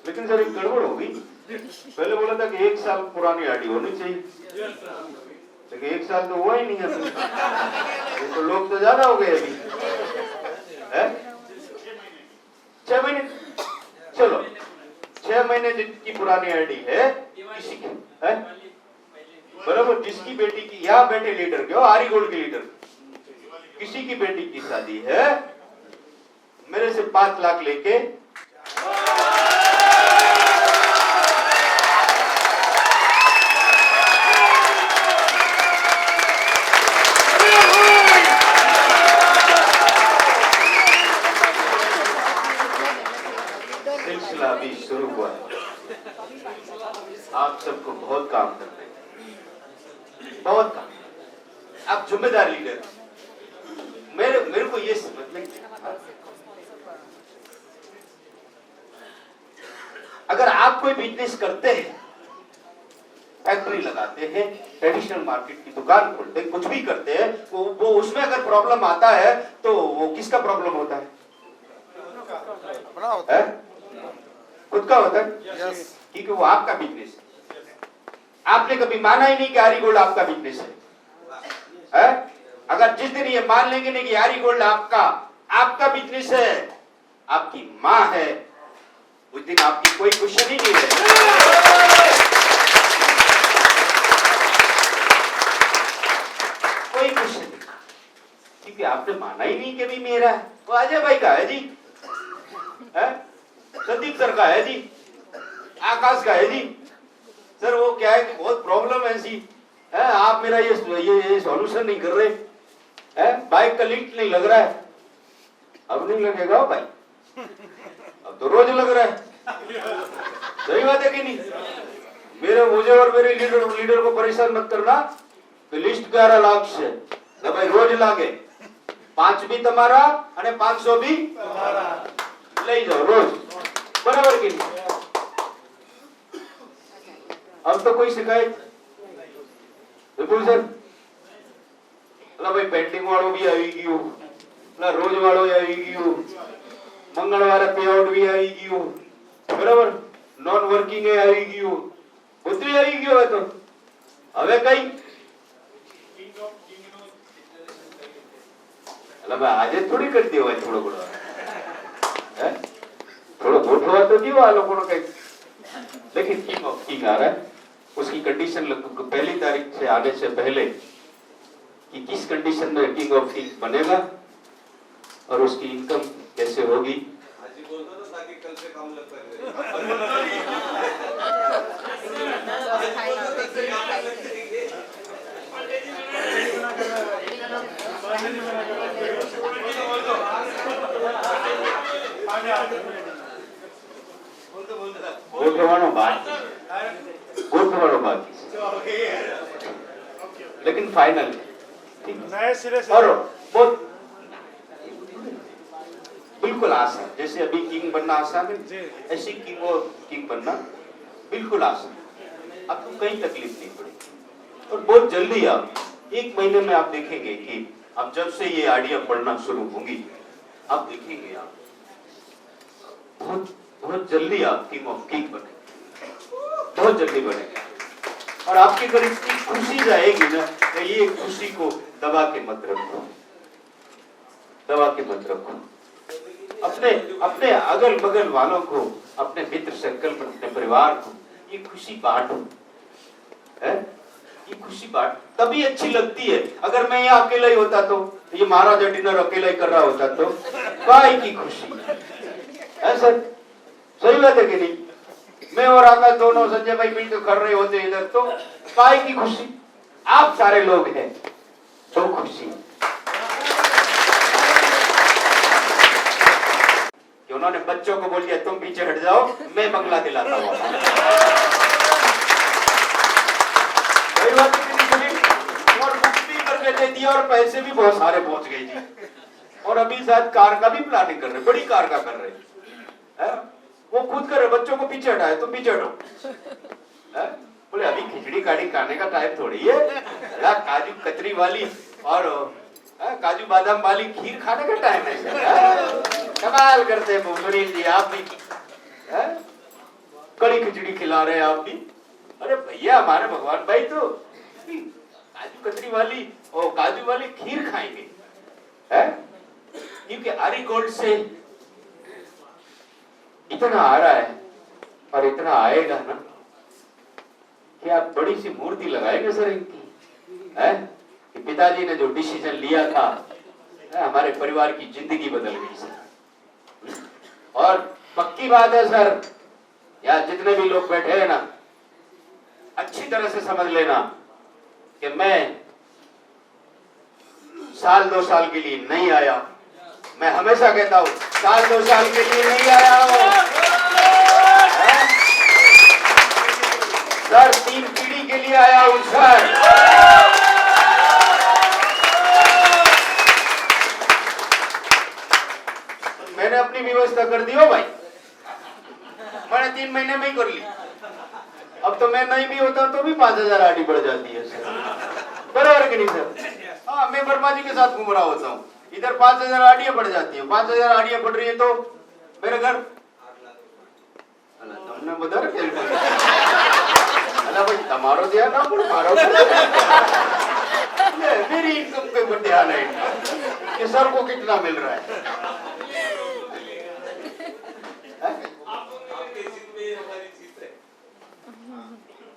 लेकिन सर एक गड़बड़ हो गई, पहले बोला था कि 1 साल पुरानी आईडी होनी चाहिए, लेकिन 1 साल तो हुआ ही नहीं है, ये तो लोग तो ज्यादा हो गए अभी है? 6 महीने, चलो 6 महीने जिनकी पुरानी आईडी है किसी की है बराबर, जिसकी बेटी की, या बेटे लीडर के हो, आरी गोल्ड के लीडर, किसी की बेटी की शादी है, मेरे से 5 लाख लेके सिलसिला भी शुरू हुआ है। आप सबको बहुत काम करना है, बहुत काम। आप जिम्मेदार लीडर, मेरे को ये समझ में, अगर आप कोई बिजनेस करते हैं, फैक्ट्री लगाते हैं, ट्रेडिशनल मार्केट की दुकान खोलते हैं, कुछ भी करते हैं, वो उसमें अगर प्रॉब्लम आता है तो वो किसका प्रॉब्लम होता है? खुद का होता है, क्योंकि वो आपका बिजनेस है। आपने कभी माना ही नहीं कि आरी गोल्ड आपका बिजनेस है? अगर जिस दिन ये मान लेंगे नहीं कि आरी गोल्ड आपका बिजनेस है, आपकी माँ है, उस दिन आपकी कोई क्वेश्चन ही नहीं है। कोई क्वेश्चन नहीं, क्योंकि आपने माना ही नहीं कि भी मेरा है। वो अजय भाई का है जी, संदीप सर का है जी, आकाश का है जी। सर वो क्या है कि बहुत प्रॉब्लम है ऐसी है, आप मेरा ये सॉल्यूशन नहीं कर रहे है, बाइक का लिफ्ट नहीं लग रहा है। अब नहीं लगेगा भाई, अब तो रोज लग रहा है। सही बात है कि नहीं? मुझे और मेरे लीडर को परेशान मत करना, तो लिस्ट 11 लाख से तो भाई रोज लागे, 5 भी तुम्हारा और 500 भी ले जाओ रोज, बराबर की नहीं? अब तो कोई शिकायत विपुल सर, भाई पेंटिंग वालों भी आई गयो, रोज वालों आई गयो, मंगलवार पे आउट भी आई गयो, बराबर, नॉन वर्किंग आई गयो, उतरी आई गयो है। तो हवे कई अला मैं आज थोड़ी कर दियो भाई थोड़ा बड़ा है थोड़ा वोट हुआ तो दियो आ लोगों ने लेकिन किंग ऑफ किंग आ रहा है उसकी कंडीशन पहली तारीख से आने से पहले कि किस कंडीशन में किंग ऑफ किंग बनेगा और उसकी इनकम कैसे होगी आज ही बोल दो ना ताकि कल से काम लग पाए वोट करवानो बाकी लेकिन फाइनल नए सिरे से और बहुत बिल्कुल आसान जैसे अभी किंग बनना आसान है ऐसे किंग बनना बिल्कुल आसान आपको कहीं तकलीफ नहीं पड़ेगी और बहुत जल्दी आप 1 महीने में आप देखेंगे कि अब जब से ये आइडिया पढ़ना शुरू होंगी आप देखेंगे आप बहुत बहुत जल्दी आप किंग ऑफ किंग बनेंगे बहुत जल्दी बनेंगे और आपके घर इतनी खुशी जाएगी ना कि ये खुशी को दबा के मत रखो अपने अपने अगल बगल वालों को अपने मित्र सर्कल में अपने परिवार को ये खुशी बांटो है ये खुशी बांट तभी अच्छी लगती है अगर मैं यहाँ अकेला ही होता तो ये महाराजा डिनर अकेला ही कर रहा होता तो काय की खुशी है सर सही बात है कि नहीं मैं और आकाश दोनों संजय भाई मिलकर कर रहे होते इधर तो काय की खुशी आप सारे लोग हैं तो खुशी कि उन्होंने बच्चों को बोल दिया तुम पीछे हट जाओ मैं बंगला दिलाता हूँ और बुक भी करके दे दिया और पैसे भी बहुत सारे पहुंच गए जी और अभी शायद कार का भी प्लानिंग कर रहे बड़ी कार का कर रहे हैं वो खुद करे बच्चों को पीछे हटाए तुम पीछे हटो बोले अभी खिचड़ी काड़ी खाने का टाइम थोड़ी है काजू कतरी वाली और काजू बादाम वाली खीर खाने का टाइम है कमाल करते हैं सुनील जी आप भी कड़ी खिचड़ी खिला रहे हैं आप भी अरे भैया हमारे भगवान भाई तो काजू कतरी वाली और काजू वाली खीर खाएंगे क्योंकि आरी गोल्ड से इतना आ रहा है और इतना आएगा ना कि आप बड़ी सी मूर्ति लगाएंगे सर इनकी कि पिताजी ने जो डिसीजन लिया था हमारे परिवार की जिंदगी बदल गई सर और पक्की बात है सर यहाँ जितने भी लोग बैठे हैं ना अच्छी तरह से समझ लेना कि मैं 1-2 साल के लिए नहीं आया मैं हमेशा कहता हूँ 1-2 साल के लिए नहीं आया हूँ सर 3 पीढ़ी के लिए आया हूँ सर मैंने अपनी व्यवस्था कर दी हो भाई मैंने 3 महीने में ही कर ली अब तो मैं नहीं भी होता तो भी 5000 आडी बढ़ जाती है सर बराबर कि नहीं सर हाँ मैं वर्मा जी के साथ घूम रहा होता हूँ इधर 5000 आड़ियां बढ़ जाती है 5000 आड़ियां बढ़ रही है तो मेरे घर तुमने बता रहे भाई तमारो दिया ना मारो मेरी इनकम पे ध्यान है कि सर को कितना मिल रहा है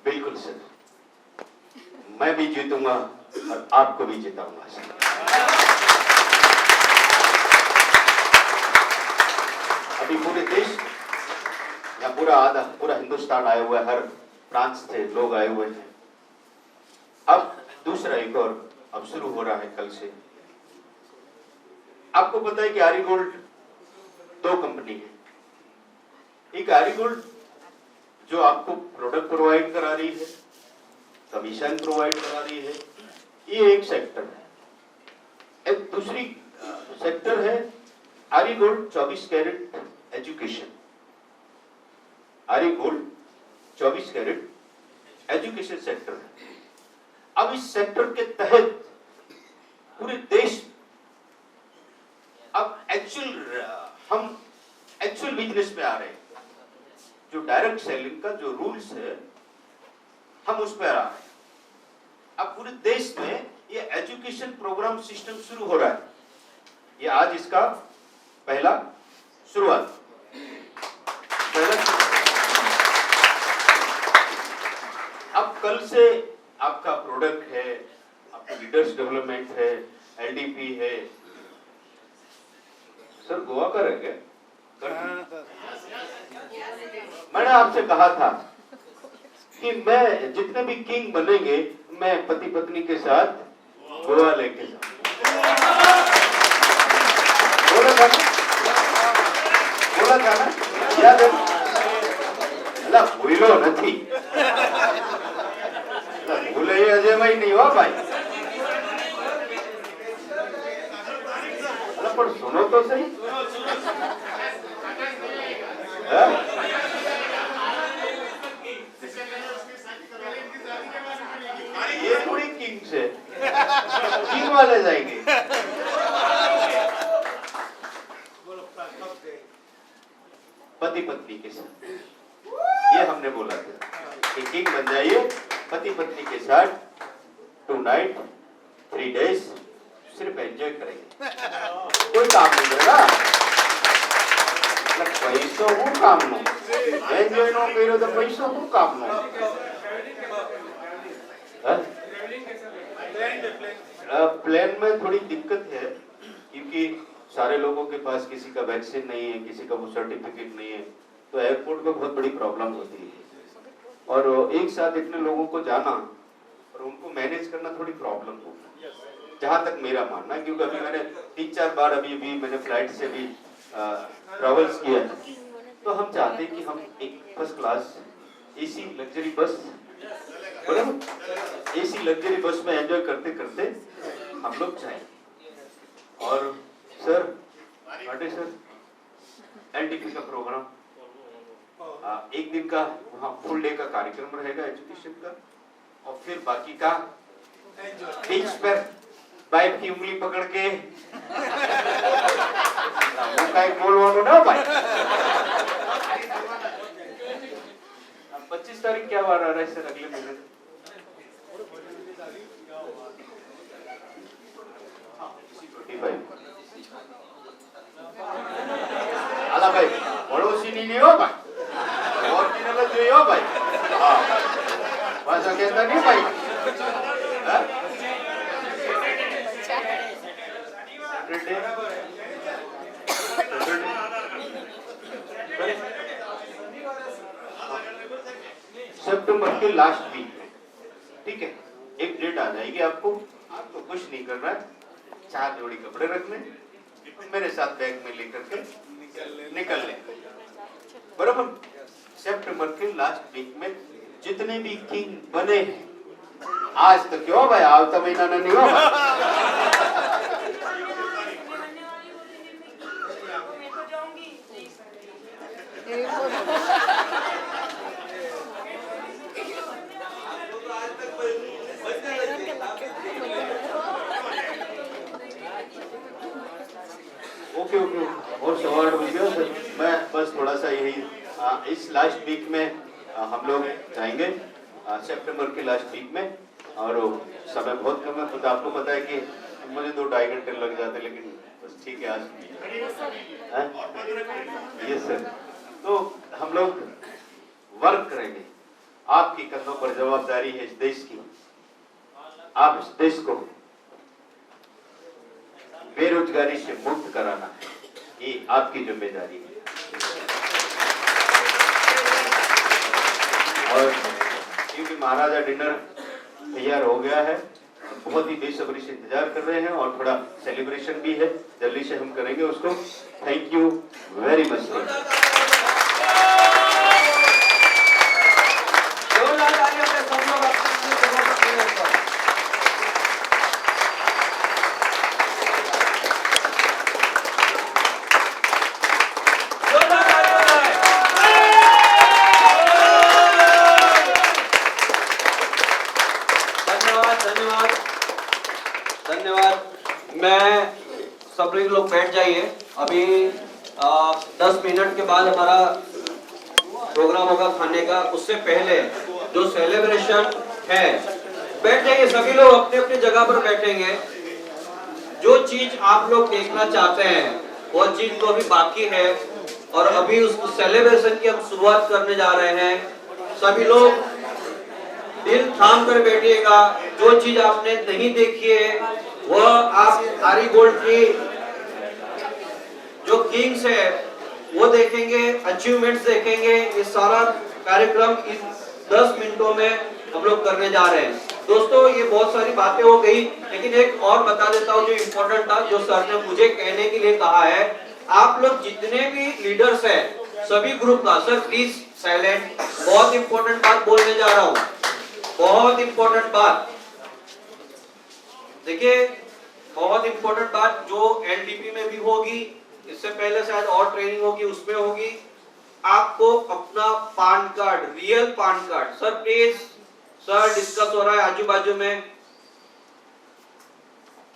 बिल्कुल सर मैं भी जीतूंगा और आपको भी जिताऊंगा सर अभी पूरे देश या पूरा हिंदुस्तान आया हुआ है हर प्रांत से लोग आए हुए हैं अब दूसरा एक और अब शुरू हो रहा है कल से आपको पता है कि आरी गोल्ड 2 कंपनी है एक आरी गोल्ड जो आपको प्रोडक्ट प्रोवाइड करा रही है कमीशन प्रोवाइड करा रही है ये एक सेक्टर है एक दूसरी सेक्टर है आरी गोल्ड 24 कैरेट एजुकेशन आरी गोल्ड 24 कैरेट एजुकेशन सेक्टर है अब इस सेक्टर के तहत पूरे देश अब हम एक्चुअल बिजनेस पे आ रहे हैं जो डायरेक्ट सेलिंग का जो रूल्स है हम उस पर आ रहे हैं अब पूरे देश में ये एजुकेशन प्रोग्राम सिस्टम शुरू हो रहा है। ये आज इसका पहला शुरुआत। अब कल से आपका प्रोडक्ट है, आपका लीडर्स डेवलपमेंट है, एलडीपी है। सर गोवा का रह गया। मैंने आपसे कहा था कि मैं जितने भी किंग बनेंगे मैं पति पत्नी के साथ गोवा लेके बोला था ना, याद है? अला भूलो नहीं, भूले ये अजय भाई नहीं हुआ भाई। अला पर सुनो तो सही, ये थोड़ी किंग से किंग वाले जाएंगे। पति पत्नी के साथ ये हमने बोला था कि किंग बन जाइए, पति पत्नी के साथ 2 नाइट 3 डेज सिर्फ एंजॉय करेंगे, कोई काम नहीं करेगा। पैसो હું કામનું એન્જોય નો કર્યો તો પૈસો શું કામનો? प्लेन में थोड़ी दिक्कत है क्योंकि सारे लोगों के पास किसी का वैक्सीन नहीं है, किसी का वो सर्टिफिकेट नहीं है, तो एयरपोर्ट पे बहुत बड़ी प्रॉब्लम होती है और एक साथ इतने लोगों को जाना और उनको मैनेज करना थोड़ी प्रॉब्लम होगी, जहाँ तक मेरा मानना है। क्योंकि अभी मैंने 3-4 बार अभी मैंने फ्लाइट से भी ट्रेवल्स किया, तो हम चाहते हैं कि हम एक first class AC luxury bus, बराबर एसी लग्जरी बस में एंजॉय करते करते हम लोग जाएं। और सर पांडे सर एलडीपी का प्रोग्राम एक दिन का वहाँ फुल डे का कार्यक्रम रहेगा एजुकेशन का, और फिर बाकी का बीच पर बाइक की उंगली पकड़ के वो काई बोलवानो ना भाई। 25 तारीख क्या वार आ रहा है सर? अगले महीने आला भाई पड़ोसी नहीं हो भाई, ओरिजिनल जो हो भाई। हाँ भाषा कहता नहीं भाई। सितंबर के लास्ट वीक में, ठीक है, एक डेट आ जाएगी आपको कुछ नहीं करना है, 4 जोड़ी कपड़े रखने, मेरे साथ बैग में लेकर के निकल ले, बराबर। सितंबर के लास्ट वीक में जितने भी किंग बने हैं, आज तो क्यों भाई, आवता महीना नहीं हो ओके ओके, और सवाल हो गया सर। मैं बस थोड़ा सा यही इस लास्ट वीक में हम लोग जाएंगे सितंबर के लास्ट वीक में, और समय बहुत कम है, तो आपको पता है कि मुझे 2-2.5 घंटे लग जाते, लेकिन बस ठीक है आज ये सर। तो हम लोग वर्क करेंगे, आपकी कंधों पर जवाबदारी है इस देश की, आप इस देश को बेरोजगारी से मुक्त कराना है, ये आपकी जिम्मेदारी है। और क्योंकि महाराजा डिनर तैयार हो गया है, बहुत ही बेसब्री से इंतजार कर रहे हैं, और थोड़ा सेलिब्रेशन भी है, जल्दी से हम करेंगे उसको। Thank you very much. मैं सब लोग बैठ जाइए। अभी 10 मिनट के बाद हमारा प्रोग्राम होगा खाने का। उससे पहले जो सेलिब्रेशन है बैठ जाइए, सभी लोग अपने अपने जगह पर बैठेंगे। जो चीज आप लोग देखना चाहते हैं वो चीज तो अभी बाकी है, और अभी उस सेलिब्रेशन की हम शुरुआत करने जा रहे हैं। सभी लोग दिल थाम कर बैठिएगा। जो चीज आपने नहीं देखी है वह आप आरी गोल्ड की जो किंग्स है वो देखेंगे, अचीवमेंट्स देखेंगे। ये सारा कार्यक्रम इस 10 मिनटों में हम लोग करने जा रहे हैं। दोस्तों ये बहुत सारी बातें हो गई, लेकिन एक और बता देता हूँ जो इम्पोर्टेंट था, जो सर ने मुझे कहने के लिए कहा है। आप लोग जितने भी लीडर्स हैं सभी ग्रुप का, सर प्लीज साइलेंट, बहुत इंपॉर्टेंट बात बोलने जा रहा हूँ, बहुत इंपॉर्टेंट बात। देखिए बहुत इंपॉर्टेंट बात जो एलडीपी में भी होगी, इससे पहले शायद और ट्रेनिंग होगी उसमें होगी। आपको अपना PAN card, real PAN card, sir please, sir discuss हो रहा है आजू बाजू में,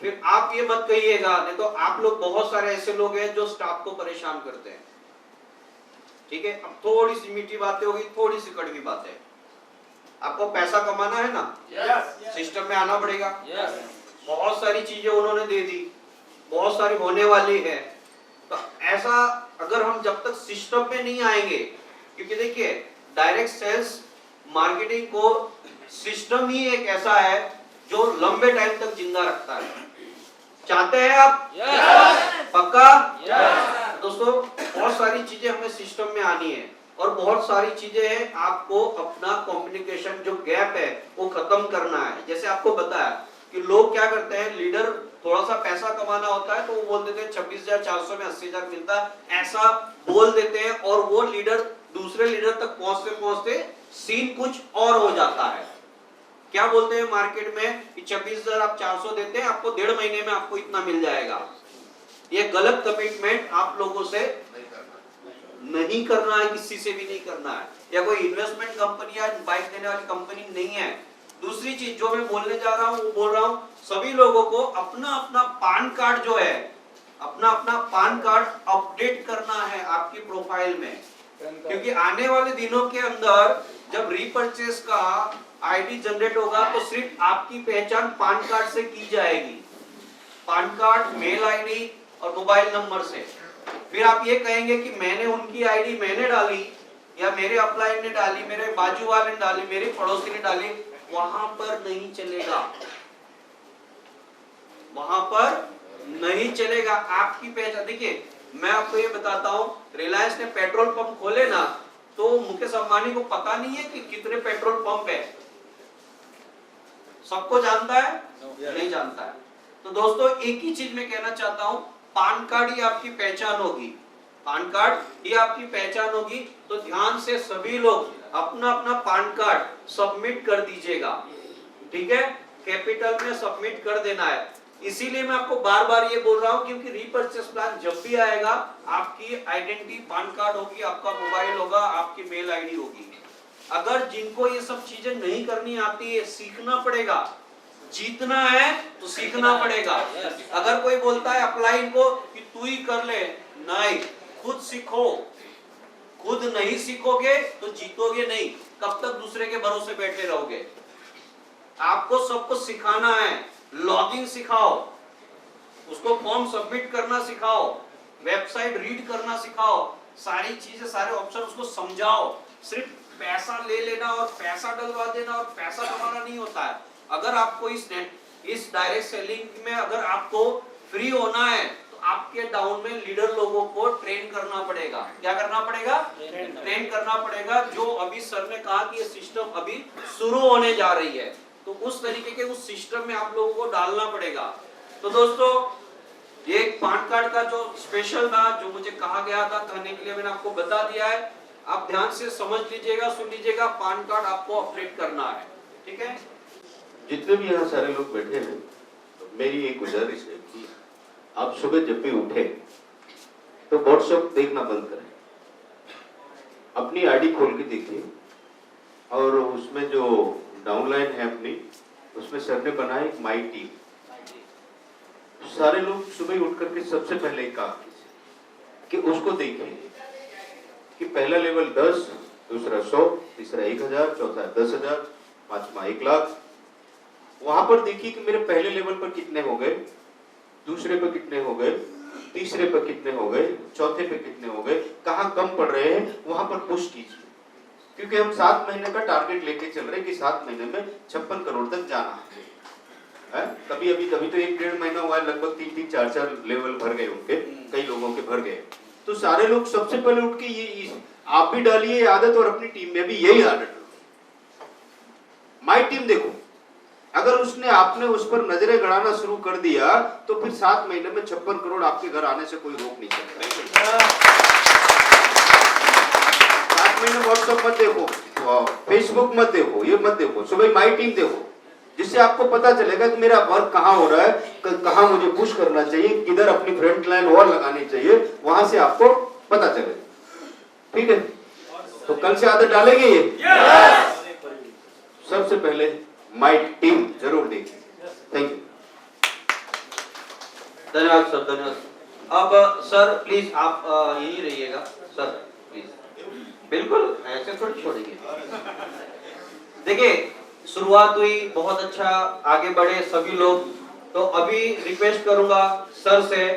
फिर आप ये मत कहिएगा, नहीं तो आप लोग बहुत सारे ऐसे लोग हैं जो स्टाफ को परेशान करते हैं। ठीक है, अब थोड़ी सी मीठी बातें होगी, थोड़ी सी कड़वी बातें। आपको पैसा कमाना है ना, सिस्टम में आना पड़ेगा। बहुत सारी चीजें उन्होंने दे दी, बहुत सारी होने वाली है। तो ऐसा अगर हम जब तक सिस्टम में नहीं आएंगे, क्योंकि देखिए डायरेक्ट सेल्स मार्केटिंग को सिस्टम ही एक ऐसा है जो लंबे टाइम तक जिंदा रखता है। चाहते हैं आप? पक्का? दोस्तों बहुत सारी चीजें हमें सिस्टम में आनी है, और बहुत सारी चीजें हैं आपको अपना कम्युनिकेशन जो गैप है वो खत्म करना है। जैसे आपको बताया कि लोग क्या करते हैं, लीडर थोड़ा सा पैसा कमाना होता है तो वो बोल देते हैं 26,400 में 80,000 मिलता है, ऐसा बोल देते हैं, और वो लीडर दूसरे लीडर तक पहुंचते पहुंचते सीन कुछ और हो जाता है। क्या बोलते हैं मार्केट में कि 26,000 आप 400 देते हैं, आपको 1.5 महीने में आपको इतना मिल जाएगा। ये गलत कमिटमेंट आप लोगों से नहीं करना है, किसी से भी नहीं करना है। या कोई इन्वेस्टमेंट कंपनी या बाइक देने वाली कंपनी नहीं है। दूसरी चीज जो मैं बोलने जा रहा हूं वो बोल रहा हूं, सभी लोगों को अपना अपना पान कार्ड जो है, अपना अपना पान कार्ड अपडेट करना है आपकी प्रोफाइल में, क्योंकि आने वाले दिनों के अंदर जब रीपर्चेस का आईडी जनरेट होगा तो सिर्फ आपकी पहचान पान कार्ड से की जाएगी। पान कार्ड, मेल आईडी और मोबाइल नंबर से। फिर आप ये कहेंगे कि मैंने उनकी आईडी मैंने डाली, या मेरे अपलाइन ने डाली, मेरे बाजू वाले ने डाली, मेरे पड़ोसी ने डाली, वहां पर नहीं चलेगा, वहां पर नहीं चलेगा। आपकी पहचान, देखिए मैं आपको ये बताता हूं, रिलायंस ने पेट्रोल पंप खोले ना, तो मुकेश अंबानी को पता नहीं है कि कितने पेट्रोल पंप है, सबको जानता है? नहीं जानता है। तो दोस्तों एक ही चीज मैं कहना चाहता हूं, पान कार्ड ही आपकी पहचान होगी, पान कार्ड ही आपकी पहचान होगी। तो ध्यान से सभी लोग अपना अपना पान कार्ड सबमिट कर दीजिएगा, ठीक है? कैपिटल में सबमिट कर देना है। इसीलिए मैं आपको बार बार ये बोल रहा हूं, क्योंकि रीपर्चेस प्लान जब भी आएगा आपकी आइडेंटिटी पान कार्ड होगी, आपका मोबाइल होगा, आपकी मेल आईडी होगी। अगर जिनको ये सब चीजें नहीं करनी आती है, सीखना पड़ेगा। जीतना है तो सीखना पड़ेगा। अगर कोई बोलता है अपलाइन को कि तू ही कर ले, नहीं, खुद सीखो। खुद नहीं सीखोगे तो जीतोगे नहीं। कब तक दूसरे के भरोसे बैठे रहोगे? आपको सबको सिखाना है। लॉगिंग सिखाओ, उसको फॉर्म सबमिट करना सिखाओ, वेबसाइट रीड करना सिखाओ, सारी चीजें, सारे ऑप्शन उसको समझाओ। सिर्फ पैसा ले लेना और पैसा डलवा देना और पैसा कमाना नहीं होता है। अगर आपको इस डायरेक्ट सेलिंग में अगर आपको फ्री होना है तो आपके डाउन में लीडर लोगों को ट्रेन करना पड़ेगा। क्या करना पड़ेगा? ट्रेन करना पड़ेगा। जो अभी सर ने कहा कि ये सिस्टम अभी शुरू होने जा रही है, तो उस तरीके के उस सिस्टम में आप लोगों को डालना पड़ेगा। तो दोस्तों ये पान कार्ड का जो स्पेशल था, जो मुझे कहा गया था कहने के लिए, मैंने आपको बता दिया है। आप ध्यान से समझ लीजिएगा, सुन लीजिएगा, पान कार्ड आपको अपडेट करना है, ठीक है? जितने भी यहाँ सारे लोग बैठे हैं, तो मेरी एक गुजारिश है कि आप सुबह जब भी उठे तो व्हाट्सएप देखना बंद करें, अपनी आईडी खोल के देखिए, और उसमें जो डाउनलाइन है अपनी, उसमें सर ने बनाया एक माई टीम। सारे लोग सुबह उठ करके सबसे पहले एक काम कीजिए कि उसको देखिए कि पहला लेवल 10, दूसरा 100, तीसरा 1000, चौथा 10,000, पांचवा 1 लाख, वहां पर देखिए कि मेरे पहले लेवल पर कितने हो गए, दूसरे पर कितने हो गए, तीसरे पर कितने हो गए, चौथे पे कितने हो गए, कहाँ कम पड़ रहे हैं, वहां पर पुश कीजिए। क्योंकि हम 7 महीने का टारगेट लेके चल रहे हैं कि 7 महीने में 56 करोड़ तक जाना है। कभी अभी तो 1-1.5 महीना हुआ है, लगभग 3-3, 4-4 लेवल भर गए उनके, कई लोगों के भर गए। तो सारे लोग सबसे पहले उठ के ये आप भी डालिए ये आदत और अपनी टीम में भी यही आदत। माई टीम देखो, अगर उसने आपने उस पर नजरें गड़ाना शुरू कर दिया तो फिर 7 महीने में 56 करोड़ आपके घर आने से कोई रोक नहीं सकता। 7 महीने व्हाट्सएप मत देखो, फेसबुक मत देखो, ये मत देखो, सुबह माई टीम देखो, जिससे आपको पता चलेगा कि मेरा वर्क कहाँ हो रहा है, कहाँ मुझे पुश करना चाहिए, किधर अपनी फ्रंट लाइन और लगानी चाहिए, वहां से आपको पता चलेगा। ठीक है, तो कल से आदत डालेंगे ये। सबसे पहले माई टीम जरूर देखिए। Thank you. धन्यवाद सर, धन्यवाद। अब सर प्लीज आप यही रहिएगा सर, प्लीज। बिल्कुल ऐसे थोड़ी छोड़ेंगे। देखिए शुरुआत हुई, बहुत अच्छा आगे बढ़े सभी लोग। तो अभी रिक्वेस्ट करूंगा सर से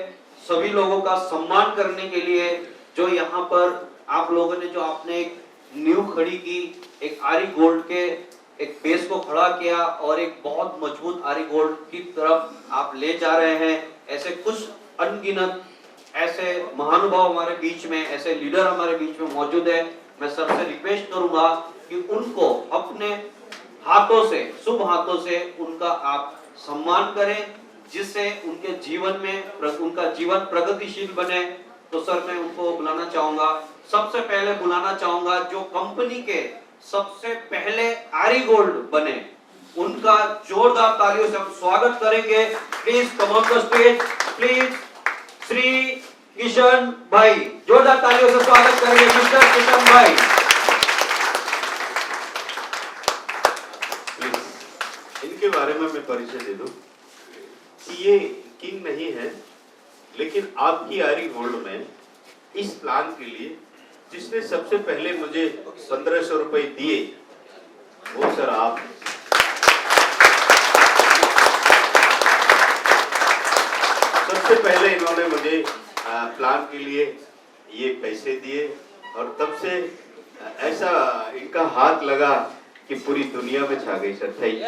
सभी लोगों का सम्मान करने के लिए, जो यहाँ पर आप लोगों ने जो आपने एक नींव खड़ी की, एक आरी गोल्ड के एक बेस को खड़ा किया और एक बहुत मजबूत आरी गोल्ड की तरफ आप ले जा रहे हैं। ऐसे कुछ अनगिनत ऐसे महानुभाव हमारे बीच में, ऐसे लीडर हमारे बीच में मौजूद है। मैं सर से रिक्वेस्ट करूंगा कि उनको अपने हाथों से, शुभ हाथों से उनका आप सम्मान करें, जिससे उनके जीवन में उनका जीवन प्रगतिशील बने। तो सर मैं उनको बुलाना चाहूंगा, सबसे पहले बुलाना चाहूंगा जो कंपनी के सबसे पहले आरी गोल्ड बने, उनका जोरदार तालियों से हम स्वागत करेंगे। Please come on the stage, please Shri Kishan भाई, जोरदार तालियों से स्वागत करेंगे मिस्टर किशन भाई। इनके बारे में मैं परिचय दे दूं कि ये किंग नहीं है, लेकिन आपकी आरी गोल्ड में इस प्लान के लिए जिसने सबसे पहले मुझे 1500 रुपए दिए वो सर आप। सबसे पहले इन्होंने मुझे प्लान के लिए ये पैसे दिए और तब से ऐसा इनका हाथ लगा कि पूरी दुनिया में छा गई sir. Thank you.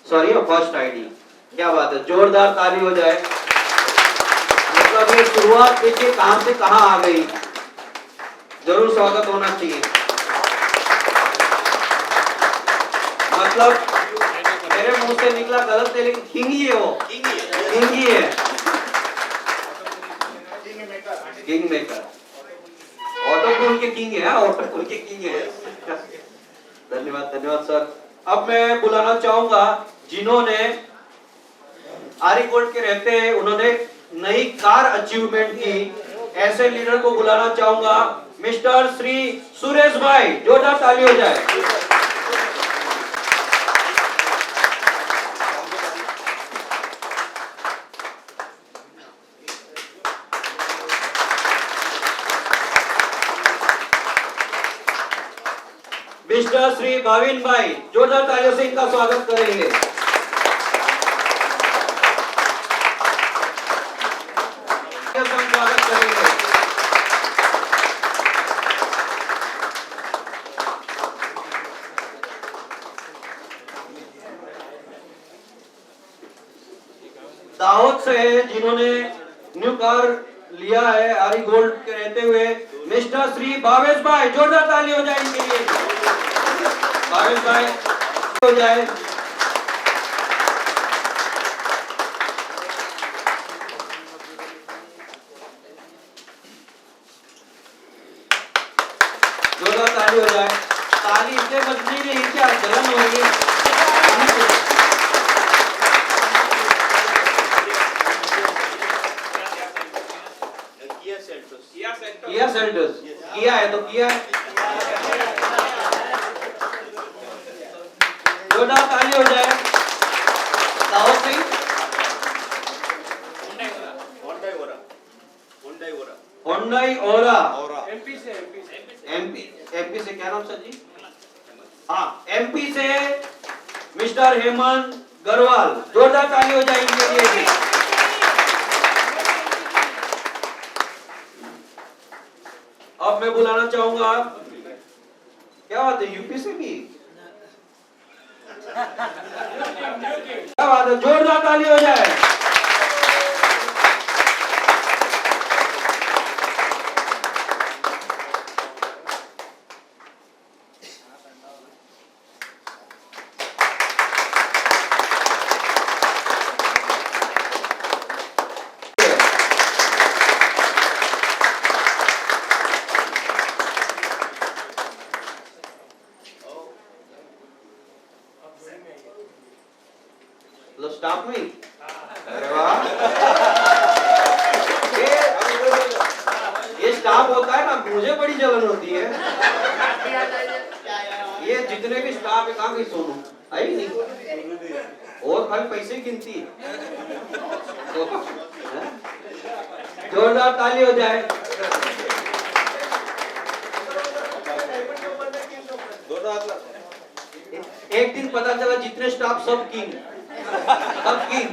Sorry first ID, क्या बात है, जोरदार ताली हो जाए। मतलब ये शुरुआत देखिए कहां से कहां आ गई, जरूर स्वागत होना चाहिए। मतलब मेरे मुंह से निकला गलत है, लेकिन किंग ही है वो, किंग ही है, किंग मेकर, ऑटोकूल के किंग है, ऑटोकूल के किंग है। धन्यवाद, धन्यवाद सर। अब मैं बुलाना चाहूंगा जिन्होंने आरी गोल्ड के रहते उन्होंने नई कार अचीवमेंट की, ऐसे लीडर को बुलाना चाहूंगा मिस्टर श्री सुरेश भाई, जोरदार ताली हो जाए। मिस्टर श्री भाविन भाई, जोरदार तालियों से इनका स्वागत करेंगे। स्वागत करेंगे। दाहोद से जिन्होंने न्यू कार लिया है आरी गोल्ड के रहते हुए मिस्टर श्री भावेश भाई, जोरदार ताली हो जाए इनके लिए। भावेश भाई हो जाए। जोरदार ताली हो जाए। ताली इसलिए बजनी नहीं, क्या जलन होगी। किया सेल्टोस किया है तो किया है। जोरदार ताली हो जाए। दाऊद सिंह, होंडाई ओरा, जी? हाँ, एमपी से मिस्टर हेमंत गरवाल, जोरदार ताली हो जाए इनके लिए भी। अब मैं बुलाना चाहूंगा, क्या बात है, यूपी से भी क्या बात है, जोरदार ताली हो जाए। लो स्टाफ में ही? अरे वाह, ये स्टाफ होता है ना, मुझे बड़ी जलन होती है। ये जितने भी स्टाफ है कहाँ गई सोनू? आई नहीं, और खाली पैसे ही गिनती है। जोरदार ताली हो जाए। दोनों हाथ ला। एक दिन पता चला जितने स्टाफ सब किंग, सब किंग।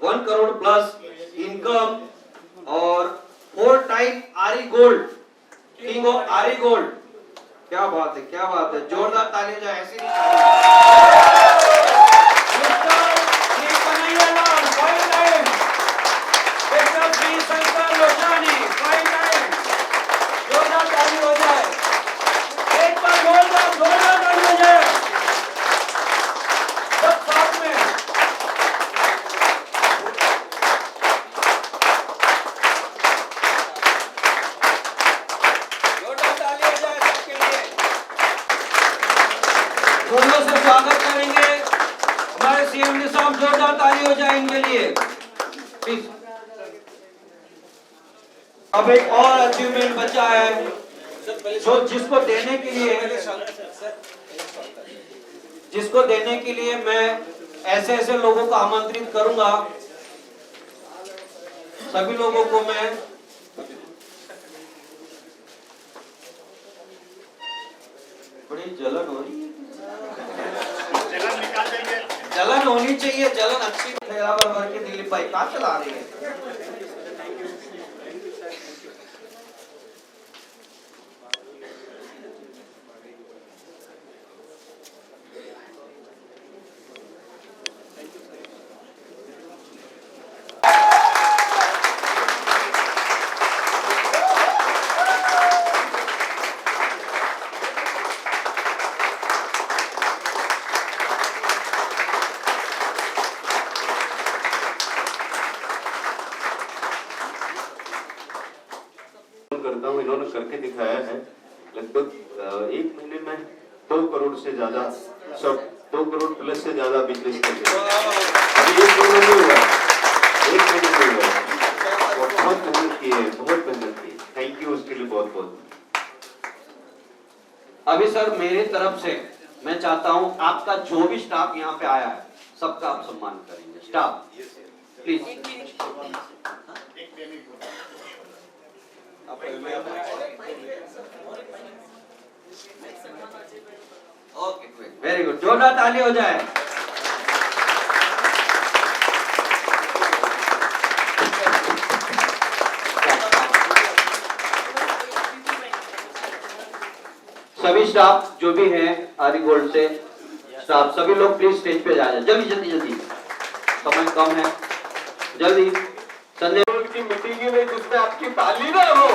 1 करोड़ प्लस इनकम और 4 टाइम आरी गोल्ड, किंग ऑफ आरी गोल्ड। क्या बात है, क्या बात है, जोरदार ताली हो जाए। ऐसी जोरदार ताली हो जाए, एक बार जोरदार जोरदार ताली हो जाए सब साथ में। जोरदार ताली हो जाए सबके लिए। जोरों से स्वागत करेंगे हमारे सीएम साहब, जोरदार ताली हो जाए इनके लिए प्लीज। अब एक और अचीवमेंट बचा है जो जिसको देने के लिए मैं ऐसे ऐसे लोगों को आमंत्रित करूंगा। सभी लोगों को मैं बड़ी जलन हो रही है, जलन निकाल देंगे। जलन होनी चाहिए, जलन अच्छी थैला भर के दिलीप भाई कहाँ चला रही है। करता हूँ, इन्होंने करके दिखाया है। लगभग 1 महीने में 2 करोड़ से ज्यादा, सब 2 करोड़ प्लस से ज्यादा बिजनेस करते हैं। अभी 1 महीने में हुआ, 1 महीने में हुआ। बहुत मेहनत की है, बहुत मेहनत की। थैंक यू उसके लिए बहुत बहुत। अभी सर मेरी तरफ से मैं चाहता हूं आपका जो भी स्टाफ यहाँ पे आया है सबका आप सम्मान करेंगे। Staff please. Okay, very good, जोरदार ताली हो जाए। सभी स्टाफ जो भी हैं आरी गोल्ड से स्टाफ, सभी लोग प्लीज स्टेज पे जा जाए, जल्दी जल्दी जल्दी, समय कम है, जल्दी। संजय की मीटिंग में जिसमें आपकी ताली ना हो।